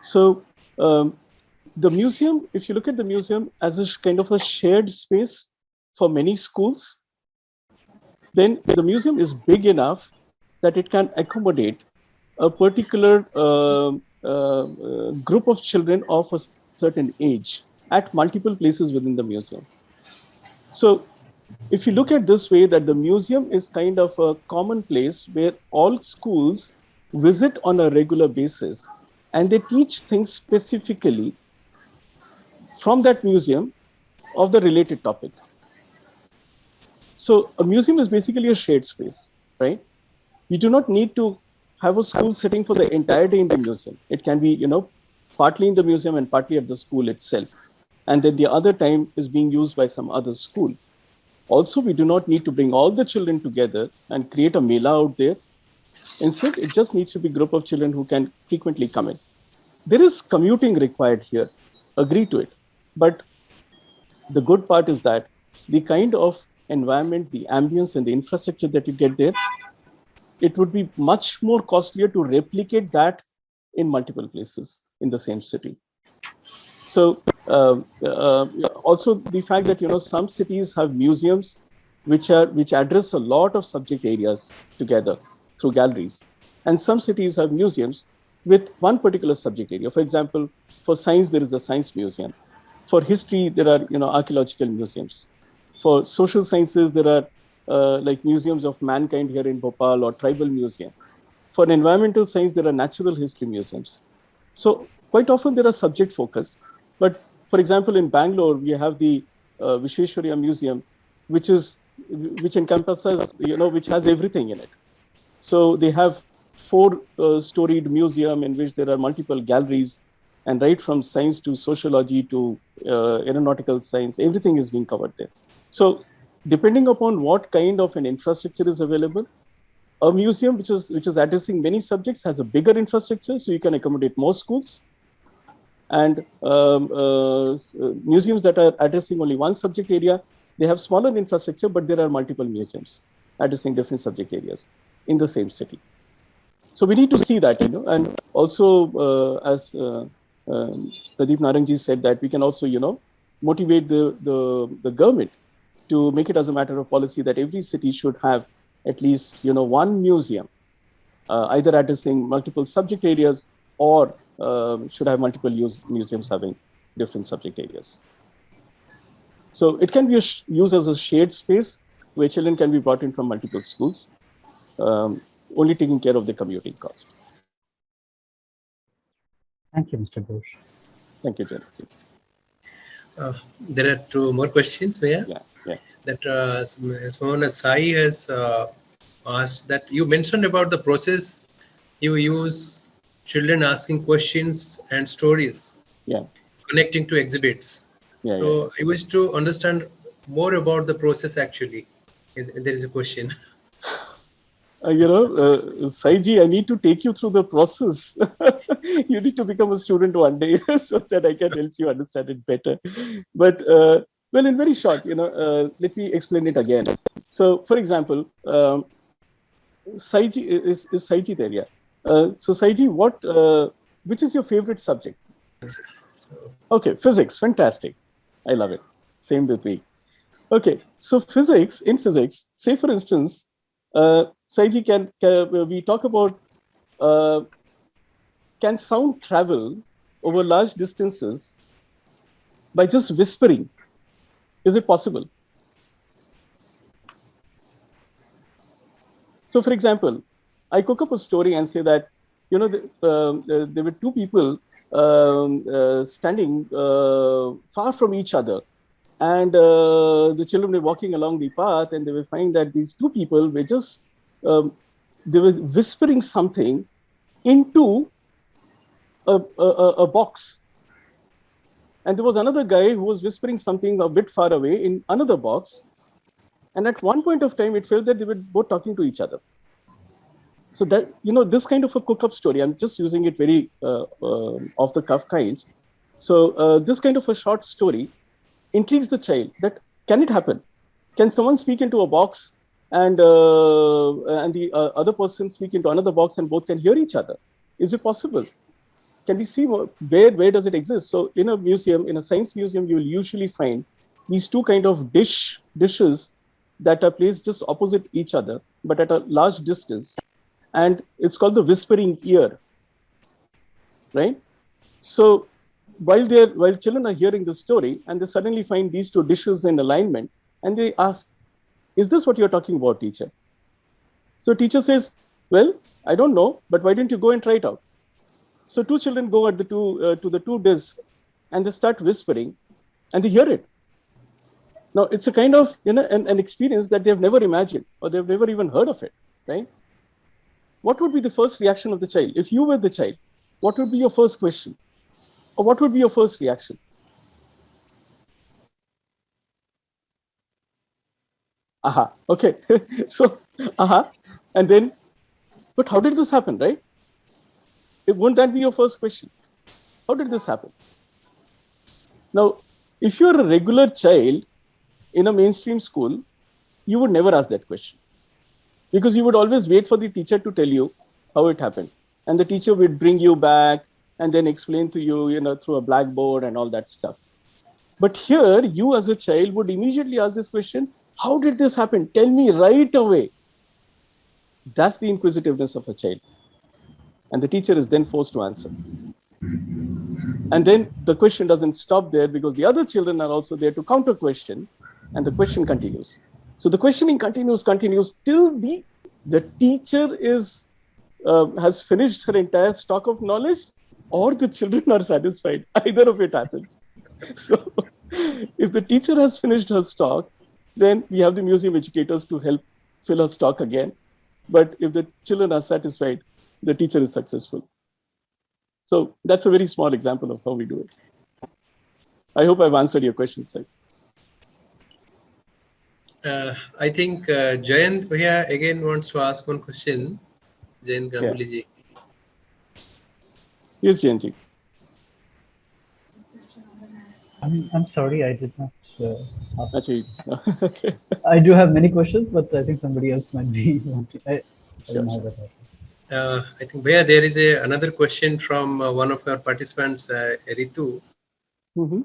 So the museum, if you look at the museum as a kind of a shared space for many schools, then the museum is big enough that it can accommodate a particular group of children of a certain age at multiple places within the museum. So if you look at this way, that the museum is kind of a common place where all schools visit on a regular basis, and they teach things specifically from that museum of the related topic. So a museum is basically a shared space, right? You do not need to have a school sitting for the entire day in the museum. It can be, partly in the museum and partly at the school itself. And then the other time is being used by some other school. Also, we do not need to bring all the children together and create a mela out there. Instead, it just needs to be a group of children who can frequently come in. There is commuting required here, agree to it. But the good part is that the kind of environment, the ambience and the infrastructure that you get there, it would be much more costlier to replicate that in multiple places in the same city. So also the fact that some cities have museums which address a lot of subject areas together through galleries, and some cities have museums with one particular subject area. For example, for science there is a science museum. For history there are archaeological museums. For social sciences there are like museums of mankind here in Bhopal or tribal museum. For environmental science there are natural history museums. So quite often there are subject focus. But for example, in Bangalore, we have the Vishweshwarya Museum, which encompasses, which has everything in it. So they have 4-storied museum in which there are multiple galleries, and right from science to sociology to aeronautical science, everything is being covered there. So depending upon what kind of an infrastructure is available, a museum which is addressing many subjects has a bigger infrastructure, so you can accommodate more schools. And museums that are addressing only one subject area, they have smaller infrastructure, but there are multiple museums addressing different subject areas in the same city. So we need to see that, and also as Pradeep Narangji said, that we can also, motivate the government to make it as a matter of policy that every city should have at least, one museum, either addressing multiple subject areas or should have multiple museums having different subject areas. So it can be used as a shared space where children can be brought in from multiple schools, only taking care of the commuting cost. Thank you, Mr. Ghosh. Thank you, Jen. There are 2 more questions, Maya. Yeah. That someone Sai has asked that you mentioned about the process you use children asking questions and stories, connecting to exhibits. So I wish to understand more about the process actually. There is a question. Saiji, I need to take you through the process. You need to become a student one day so that I can help you understand it better. But well, in very short, let me explain it again. So, for example, Saiji is Saiji there, yeah. So, Saiji, which is your favorite subject? Okay, physics, fantastic. I love it. Same with me. Okay, so in physics, say for instance, Saiji, can we talk about can sound travel over large distances by just whispering? Is it possible? So, for example, I cook up a story and say that, there were two people standing far from each other. And the children were walking along the path, and they will find that these two people were just, they were whispering something into a box. And there was another guy who was whispering something a bit far away in another box. And at one point of time, it felt that they were both talking to each other. So that, this kind of a cook-up story, I'm just using it very off-the-cuff kinds. So this kind of a short story intrigues the child that, can it happen? Can someone speak into a box and the other person speak into another box and both can hear each other? Is it possible? Can we see where does it exist? So in a museum, in a science museum, you will usually find these two kind of dishes that are placed just opposite each other, but at a large distance. And it's called the whispering ear, right? So while children are hearing the story and they suddenly find these two dishes in alignment, and they ask, is this what you're talking about, teacher? So teacher says, well, I don't know, but why don't you go and try it out? So two children go at to the two discs and they start whispering and they hear it. Now it's a kind of, an experience that they've never imagined or they've never even heard of it, right? What would be the first reaction of the child? If you were the child, what would be your first question? Or what would be your first reaction? Aha, okay. So, aha. And then, but how did this happen, right? Wouldn't that be your first question? How did this happen? Now, if you're a regular child in a mainstream school, you would never ask that question, because you would always wait for the teacher to tell you how it happened. And the teacher would bring you back and then explain to you, through a blackboard and all that stuff. But here, you as a child would immediately ask this question, how did this happen? Tell me right away. That's the inquisitiveness of a child. And the teacher is then forced to answer. And then the question doesn't stop there, because the other children are also there to counter question, and the question continues. So the questioning continues till the teacher has finished her entire stock of knowledge, or the children are satisfied. Either of it happens. So if the teacher has finished her stock, then we have the museum educators to help fill her stock again. But if the children are satisfied, the teacher is successful. So that's a very small example of how we do it. I hope I've answered your question, sir. I think Jayant here again wants to ask one question. Jayant Ganguly ji. Yes, Jayant. I'm sorry, I did not ask. Actually, okay. I do have many questions, but I think somebody else might be wanting. I don't know that. I think there is another question from one of our participants, Ritu. Mm-hmm.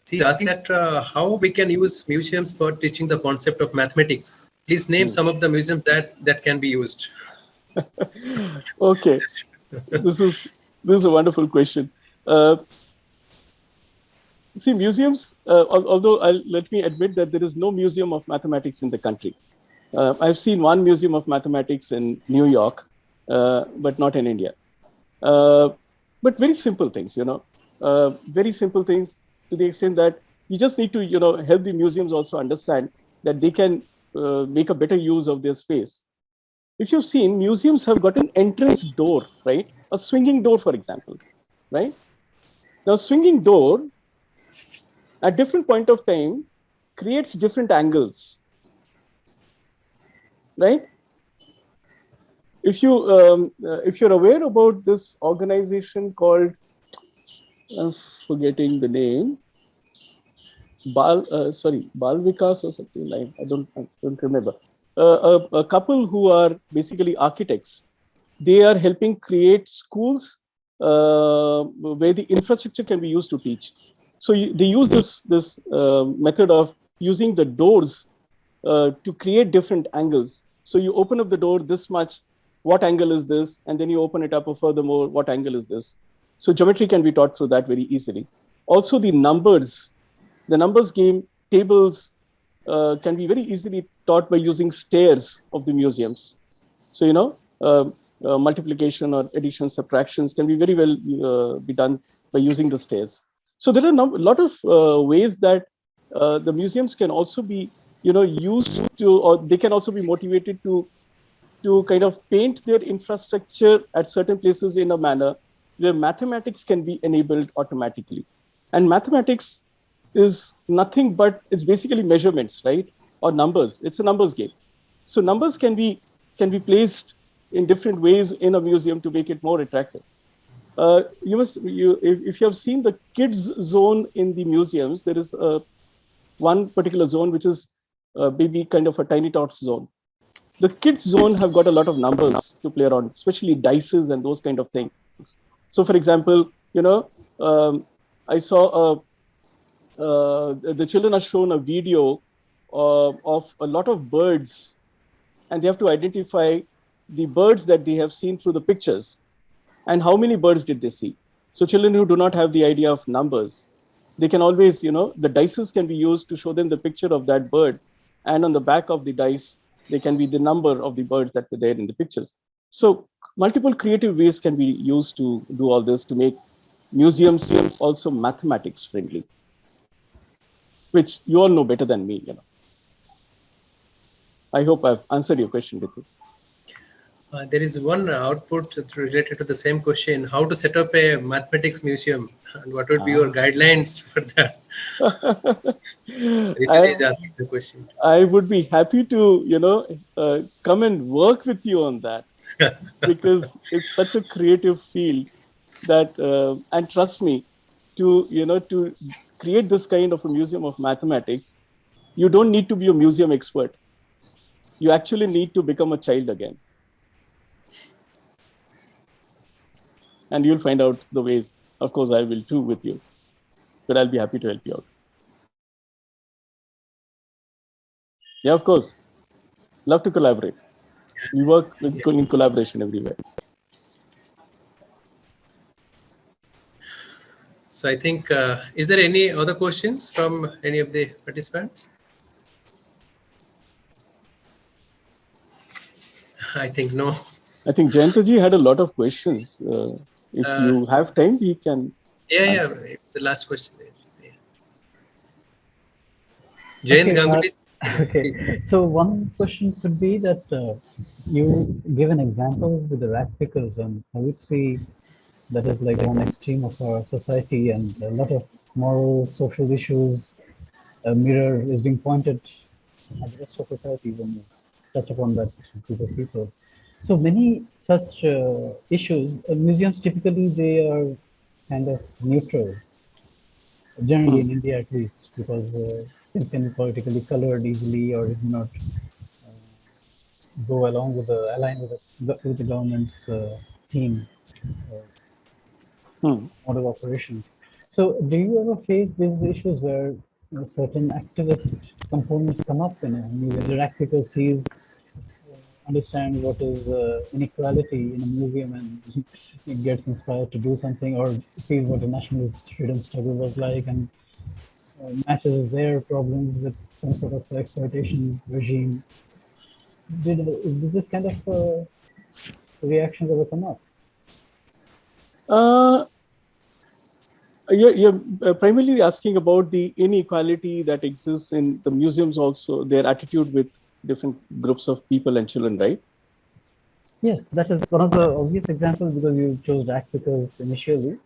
She's asking that how we can use museums for teaching the concept of mathematics. Please name some of the museums that can be used. Okay, this is a wonderful question. See, museums, although let me admit that there is no museum of mathematics in the country. I've seen one museum of mathematics in New York, but not in India. But very simple things, very simple things, to the extent that you just need to, help the museums also understand that they can make a better use of their space. If you've seen, museums have got an entrance door, right? A swinging door, for example, right? Now, swinging door at different point of time creates different angles, right? If you're aware about this organization called, I'm forgetting the name, Balvikas or something like, I don't remember. A couple who are basically architects, they are helping create schools where the infrastructure can be used to teach. So they use this method of using the doors to create different angles. So you open up the door this much, what angle is this? And then you open it up furthermore, what angle is this? So geometry can be taught through that very easily. Also the numbers game, tables, can be very easily taught by using stairs of the museums. So, multiplication or addition, subtractions can be very well be done by using the stairs. So there are a lot of ways that the museums can also be, used to, or they can also be motivated to kind of paint their infrastructure at certain places in a manner where mathematics can be enabled automatically. And mathematics is nothing but, it's basically measurements, right? Or numbers. It's a numbers game. So numbers can be placed in different ways in a museum to make it more attractive. If you have seen the kids zone in the museums, there is one particular zone which is maybe kind of a tiny tots zone. The kids zone have got a lot of numbers to play around, especially dices and those kind of things. So, for example, I saw the children are shown a video of a lot of birds, and they have to identify the birds that they have seen through the pictures and how many birds did they see. So children who do not have the idea of numbers, they can always, the dices can be used to show them the picture of that bird, and on the back of the dice, they can be the number of the birds that were there in the pictures. So multiple creative ways can be used to do all this to make museums also mathematics friendly, which you all know better than me. I hope I've answered your question, Ritu. There is one output related to the same question: how to set up a mathematics museum, and what would be your guidelines for that? Ritu is asking the question. I would be happy to, come and work with you on that, because it's such a creative field that, and trust me, to create this kind of a museum of mathematics, you don't need to be a museum expert. You actually need to become a child again. And you'll find out the ways. Of course, I will too with you, but I'll be happy to help you out. Yeah, of course. Love to collaborate. We work in collaboration everywhere. So I think, is there any other questions from any of the participants? I think no. I think Jayantaji had a lot of questions. If you have time, we can. Yeah. The last question. Jayant Ganguly. Okay, so one question could be that you give an example with the rat pickers, and obviously that is like one extreme of our society, and a lot of moral, social issues. A mirror is being pointed at the rest of society when you touch upon that group of people. So many such issues, museums typically they are kind of neutral, generally in India at least, because things can be politically colored easily or it may not go along with align with the government's theme or model operations. So do you ever face these issues where certain activist components come up in a museum? The rat picker sees understand what is inequality in a museum and it gets inspired to do something, or sees what the nationalist freedom struggle was like and matches their problems with some sort of exploitation regime. Did this kind of reactions ever come up? You're primarily asking about the inequality that exists in the museums also, their attitude with different groups of people and children, right? Yes, that is one of the obvious examples because you chose rat pickers initially.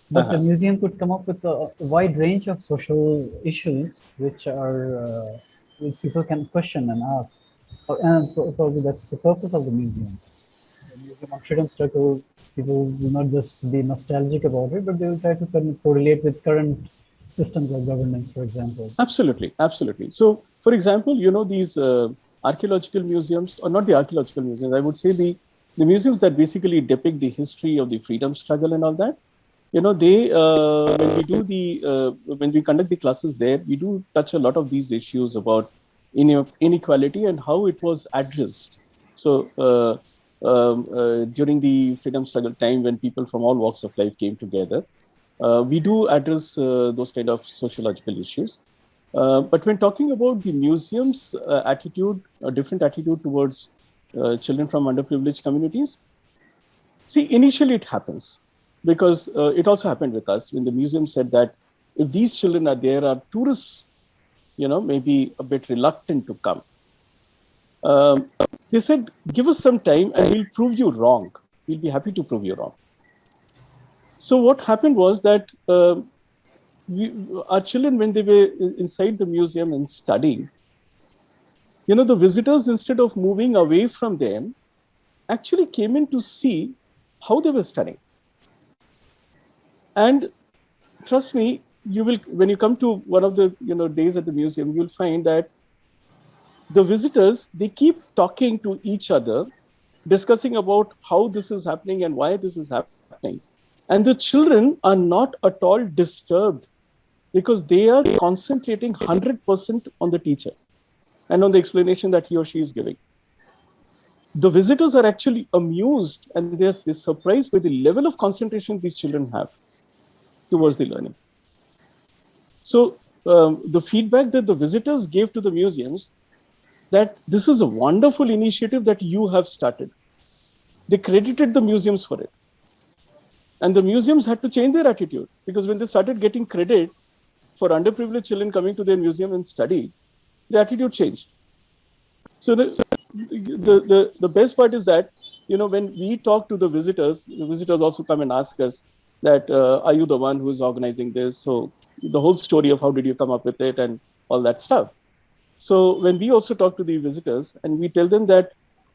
But the museum could come up with a wide range of social issues which are which people can question and ask. And probably that's the purpose of the museum. The Museum of Freedom Struggle, people will not just be nostalgic about it, but they will try to correlate with current systems of governance, for example. Absolutely, absolutely. So, for example, these archaeological museums, or not the archaeological museums, I would say the museums that basically depict the history of the freedom struggle and all that. They when we conduct the classes there, we do touch a lot of these issues about inequality and how it was addressed. So during the freedom struggle time, when people from all walks of life came together, we do address those kind of sociological issues. But when talking about the museum's attitude, a different attitude towards children from underprivileged communities, see, initially it happens because it also happened with us when the museum said that if these children are there, are tourists, maybe a bit reluctant to come. They said, give us some time and we'll prove you wrong. We'll be happy to prove you wrong. So what happened was that our children, when they were inside the museum and studying, the visitors, instead of moving away from them, actually came in to see how they were studying. And trust me, you will, when you come to one of the days at the museum, you'll find that the visitors, they keep talking to each other, discussing about how this is happening and why this is happening. And the children are not at all disturbed because they are concentrating 100% on the teacher and on the explanation that he or she is giving. The visitors are actually amused and they're surprised by the level of concentration these children have towards the learning. So the feedback that the visitors gave to the museums, that this is a wonderful initiative that you have started. They credited the museums for it. And the museums had to change their attitude because when they started getting credit for underprivileged children coming to their museum and study, the attitude changed. So the best part is that, when we talk to the visitors also come and ask us that, are you the one who is organizing this? So the whole story of how did you come up with it and all that stuff. So when we also talk to the visitors and we tell them that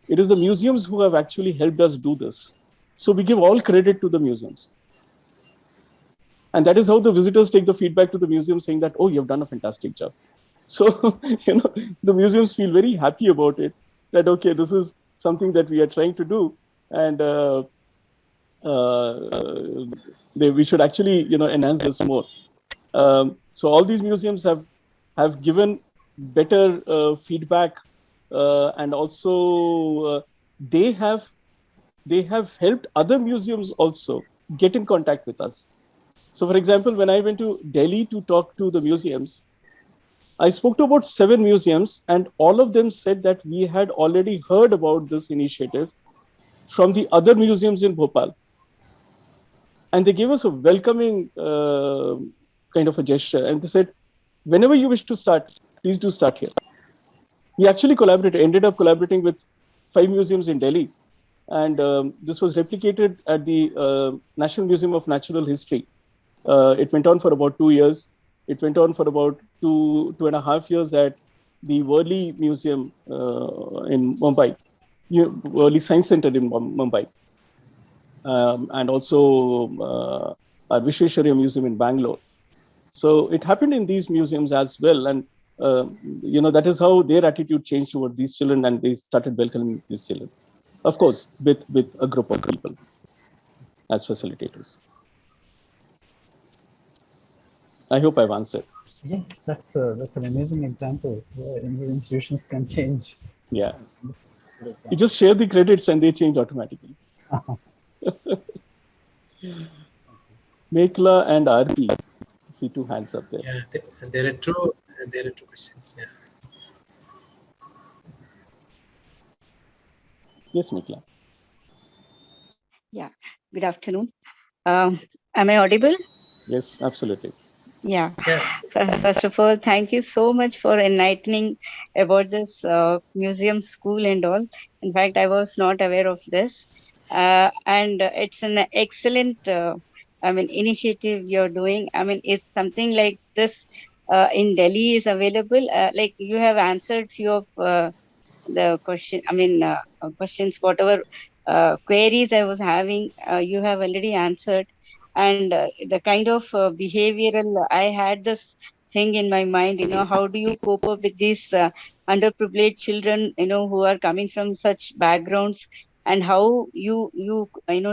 it is the museums who have actually helped us do this. So we give all credit to the museums. And that is how the visitors take the feedback to the museum saying that, oh, you've done a fantastic job. So, the museums feel very happy about it, that, okay, this is something that we are trying to do. And we should actually, enhance this more. So all these museums have given better feedback, and also they have helped other museums also get in contact with us. So, for example, when I went to Delhi to talk to the museums, I spoke to about 7 museums, and all of them said that we had already heard about this initiative from the other museums in Bhopal. And they gave us a welcoming kind of a gesture. And they said, whenever you wish to start, please do start here. We actually ended up collaborating with 5 museums in Delhi. And this was replicated at the National Museum of Natural History. It went on for about 2 years. It went on for about 2.5 years at the Worli Museum in Mumbai, Worli Science Center in Mumbai, and also Vishweshwarya Museum in Bangalore. So it happened in these museums as well. And, that is how their attitude changed toward these children, and they started welcoming these children. Of course, with a group of people as facilitators. I hope I've answered. Yes, that's an amazing example where institutions can change. Yeah. You just share the credits and they change automatically. Mekla and RP. See 2 hands up there. Yeah, there are two questions. Yeah. Yes, Mekla. Yeah. Good afternoon. Am I audible? Yes, absolutely. Yeah. First of all, thank you so much for enlightening about this museum school and all. In fact, I was not aware of this. And it's an excellent, initiative you're doing. It's something like this in Delhi is available. Like you have answered few of the questions, whatever queries I was having, you have already answered. And the kind of behavioral, I had this thing in my mind, how do you cope up with these underprivileged children, who are coming from such backgrounds, and how you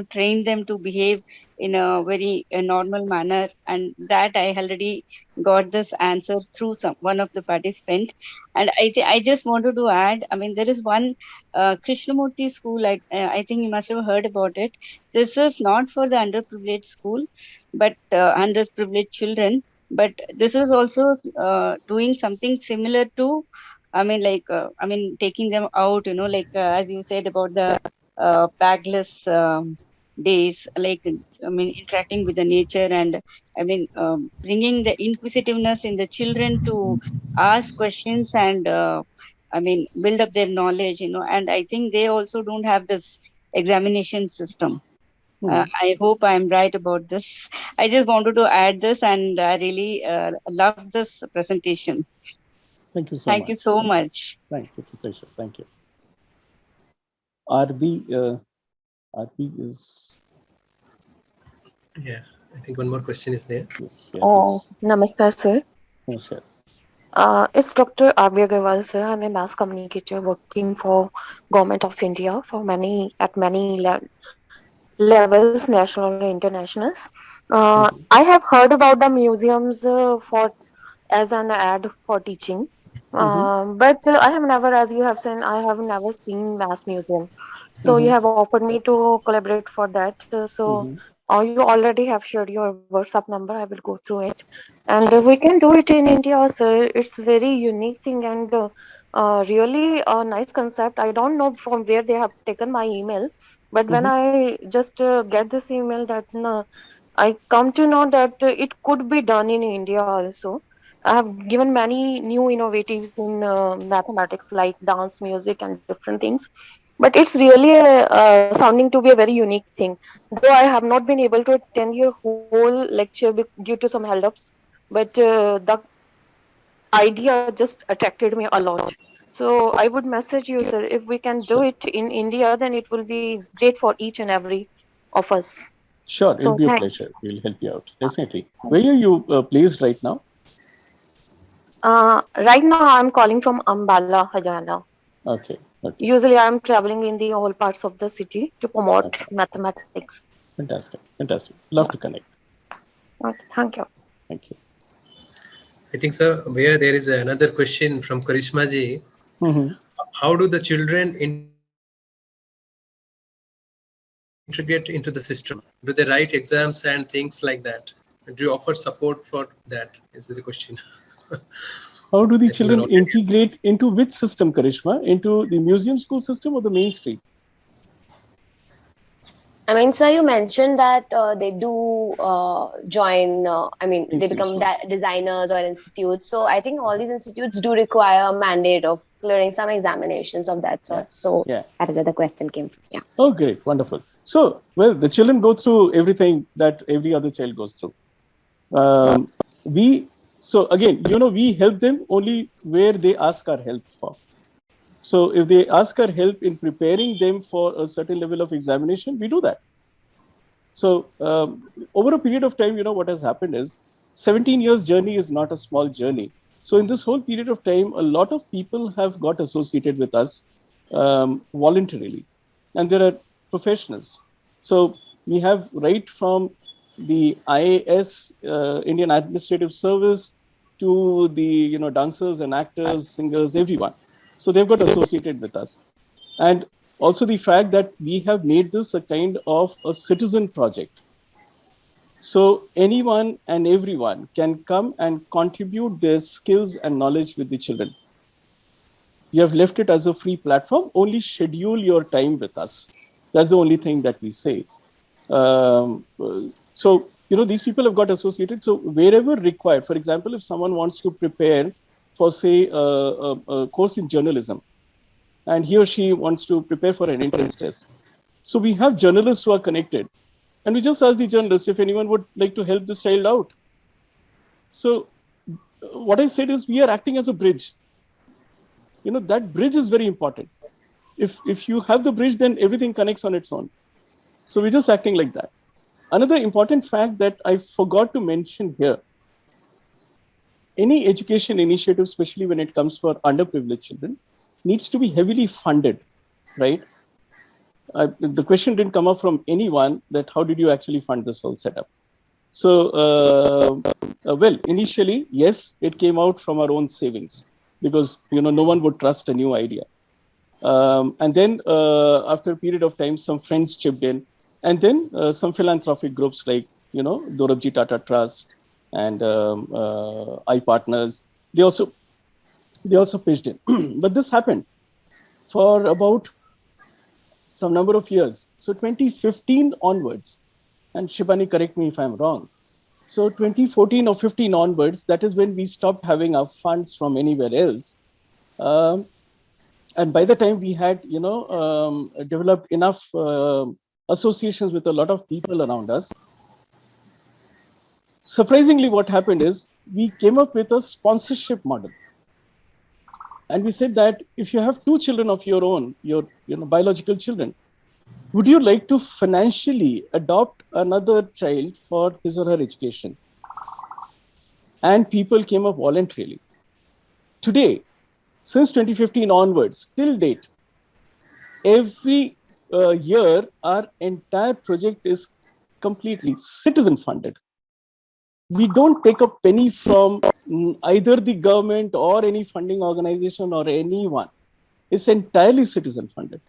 train them to behave in a very normal manner. And that I already got this answer through one of the participants. And I just wanted to add, there is one Krishnamurti school, I think you must have heard about it. This is not for the underprivileged school, but underprivileged children. but this is also doing something similar to, taking them out, as you said about the bagless days, interacting with the nature, and bringing the inquisitiveness in the children to ask questions and build up their knowledge, and I think they also don't have this examination system. I hope I'm right about this. I just wanted to add this, and I really love this presentation. Thank you so Thank much. you so much. Thanks. It's a pleasure. Thank you. RB is. Yeah, I think one more question is there. Yes, yeah, Namaskar, sir. yeah, sure. It's Dr. R.B. Agarwal, sir. I'm a mass communicator working for Government of India for many levels, national and internationals. I have heard about the museums for as an ad for teaching, but I have never, as you have said, I have never seen mass museum. So you have offered me to collaborate for that. You already have shared your WhatsApp number. I will go through it, and we can do it in India, sir. It's very unique thing and really a nice concept. I don't know from where they have taken my email, but when I just get this email, that I come to know that it could be done in India also. I have given many new innovatives in mathematics like dance, music, and different things. But it's really sounding to be a very unique thing. Though I have not been able to attend your whole lecture due to some held-ups, but the idea just attracted me a lot. So I would message you, sir, if we can do it in India, then it will be great for each and every of us. Sure, it'll So be a thanks. pleasure. We'll help you out. Definitely. Where are you placed right now? Right now, I'm calling from Ambala, Haryana. Okay. Usually, I'm traveling in the all parts of the city to promote mathematics. Fantastic. Fantastic. Love to connect. Okay, thank you. Thank you. I think, sir, where there is another question from Karishma ji. How do the children integrate into the system? Do they write exams and things like that? Do you offer support for that? Is the question. How do the children integrate into which system, Karishma? Into the museum school system or the mainstream? I mean, sir, you mentioned that they do join, they become designers or institutes. So I think all these institutes do require a mandate of clearing some examinations of that sort. So that is where the question came from. Yeah. Oh, great. Wonderful. So, well, the children go through everything that every other child goes through. So again, we help them only where they ask our help for. So if they ask our help in preparing them for a certain level of examination, we do that. So over a period of time, what has happened is 17 years journey is not a small journey. So in this whole period of time, a lot of people have got associated with us voluntarily, and there are professionals. So we have right from the IAS, Indian Administrative Service, to the dancers and actors, singers, everyone. So they've got associated with us. And also the fact that we have made this a kind of a citizen project. So anyone and everyone can come and contribute their skills and knowledge with the children. You have left it as a free platform, only schedule your time with us. That's the only thing that we say. So, these people have got associated. So wherever required, for example, if someone wants to prepare for, say, a course in journalism, and he or she wants to prepare for an entrance test. So we have journalists who are connected. And we just ask the journalists if anyone would like to help this child out. So what I said is we are acting as a bridge. That bridge is very important. If you have the bridge, then everything connects on its own. So we're just acting like that. Another important fact that I forgot to mention here, any education initiative, especially when it comes for underprivileged children, needs to be heavily funded, right? The question didn't come up from anyone that how did you actually fund this whole setup? So, well, initially, yes, it came out from our own savings because, no one would trust a new idea. And then after a period of time, some friends chipped in, and then some philanthropic groups like, Dorabji Tata Trust, and eye partners. They also pitched in. But this happened for about some number of years. So 2015 onwards, and Shibani, correct me if I'm wrong. So 2014 or 15 onwards, that is when we stopped having our funds from anywhere else. And by the time we had, developed enough associations with a lot of people around us, surprisingly, what happened is we came up with a sponsorship model. And we said that if you have 2 children of your own, your biological children, would you like to financially adopt another child for his or her education? And people came up voluntarily. Today, since 2015 onwards, till date, every year, our entire project is completely citizen funded. We don't take a penny from either the government or any funding organization or anyone. It's entirely citizen funded.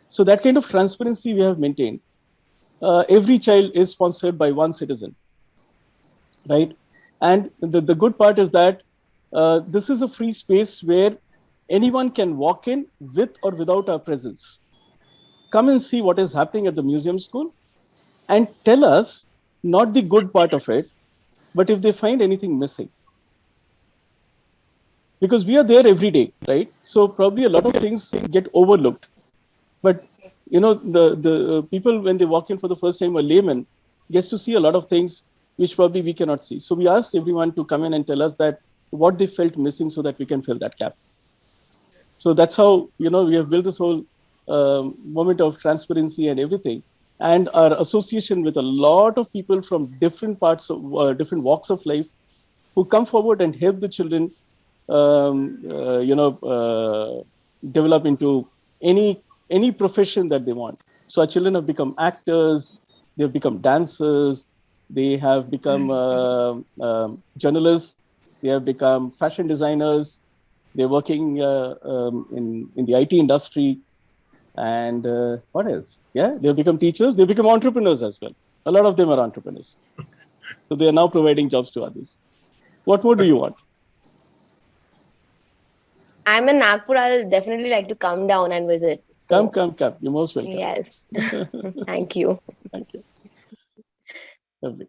So that kind of transparency we have maintained. Every child is sponsored by one citizen, right? And the good part is that this is a free space where anyone can walk in with or without our presence. Come and see what is happening at the museum school and tell us not the good part of it, but if they find anything missing. Because we are there every day, right? So probably a lot of things get overlooked. But the people, when they walk in for the first time, a layman gets to see a lot of things which probably we cannot see. So we asked everyone to come in and tell us that what they felt missing so that we can fill that gap. So that's how, we have built this whole moment of transparency and everything. And our association with a lot of people from different parts of different walks of life who come forward and help the children, develop into any profession that they want. So our children have become actors, they've become dancers, they have become journalists, they have become fashion designers, they're working in the IT industry. And what else? Yeah, they've become teachers, they've become entrepreneurs as well. A lot of them are entrepreneurs. So they are now providing jobs to others. What more do you want? I'm in Nagpur. I'll definitely like to come down and visit. So, Come. You're most welcome. Yes. Thank you. Thank you. Lovely.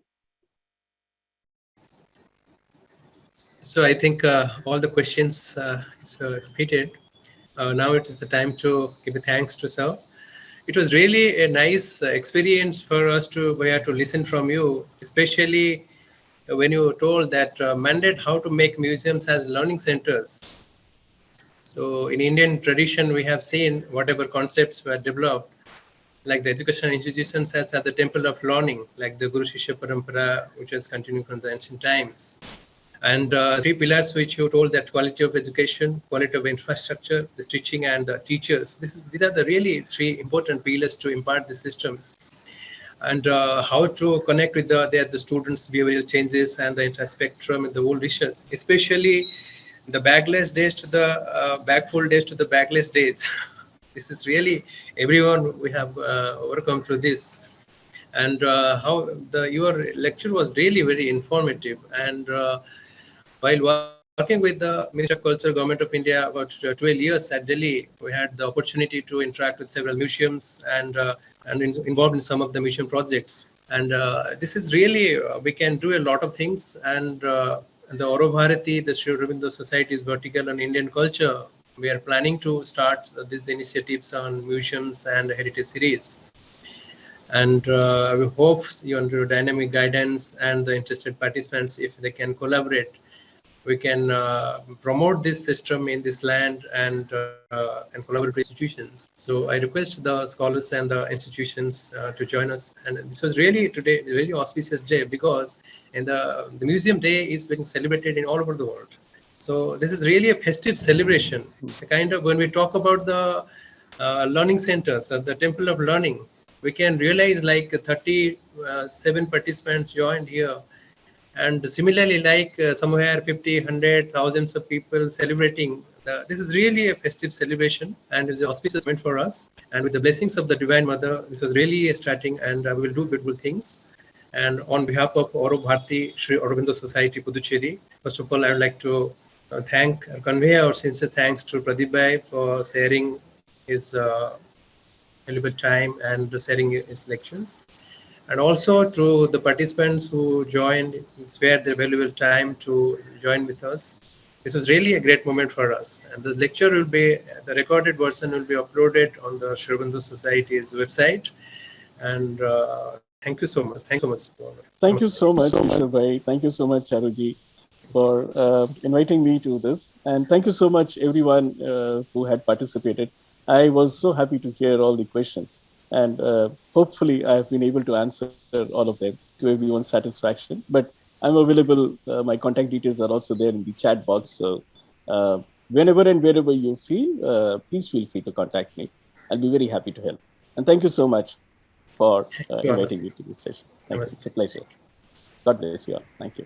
So I think all the questions is repeated. Now it is the time to give a thanks to sir. It was really a nice experience for us to listen from you, especially when you told that mandate how to make museums as learning centers. So in Indian tradition, we have seen whatever concepts were developed, like the educational institutions as at the temple of learning, like the Guru Shishya Parampara, which has continued from the ancient times. And 3 pillars which you told, that quality of education, quality of infrastructure, the teaching, and the teachers. These are the really 3 important pillars to impart the systems. And how to connect with the students' behavioral changes and the entire spectrum and the whole research, especially the bagless days to the bagful days to the bagless days. This is really everyone we have overcome through this. And how your lecture was really very informative. And while working with the Ministry of Culture, Government of India, about 12 years at Delhi, we had the opportunity to interact with several museums and involved in some of the museum projects. And this is really, we can do a lot of things. And the AuroBharati, the Sri Aurobindo Society's vertical on Indian culture, we are planning to start these initiatives on museums and heritage series. And we hope your dynamic guidance and the interested participants, if they can collaborate, we can promote this system in this land and collaborate with institutions. So I request the scholars and the institutions to join us. And this was really today a very auspicious day, because in the museum day is being celebrated in all over the world. So this is really a festive celebration. The kind of, when we talk about the learning centers or the temple of learning, we can realize like 37 participants joined here. And similarly, like somewhere 50, 100, thousands of people celebrating. This is really a festive celebration, and it's an auspicious moment for us. And with the blessings of the Divine Mother, this was really a starting, and we will do beautiful things. And on behalf of AuroBharati, Sri Aurobindo Society, Puducherry, first of all, I would like to convey our sincere thanks to Pradeep Bhai for sharing his valuable time and sharing his lections. And also to the participants who joined, spared their valuable time to join with us. This was really a great moment for us. And the lecture will be, the recorded version will be uploaded on the Sri Aurobindo Society's website. And thank you so much. Thanks so much. Thank you so much, Kishor Bhai. Thank you so much, Charuji, for inviting me to this. And thank you so much, everyone who had participated. I was so happy to hear all the questions. And hopefully, I've been able to answer all of them to everyone's satisfaction. But I'm available. My contact details are also there in the chat box. So whenever and wherever you feel, please feel free to contact me. I'll be very happy to help. And thank you so much for inviting me to this session. Thank you. It's a pleasure. God bless you all. Thank you.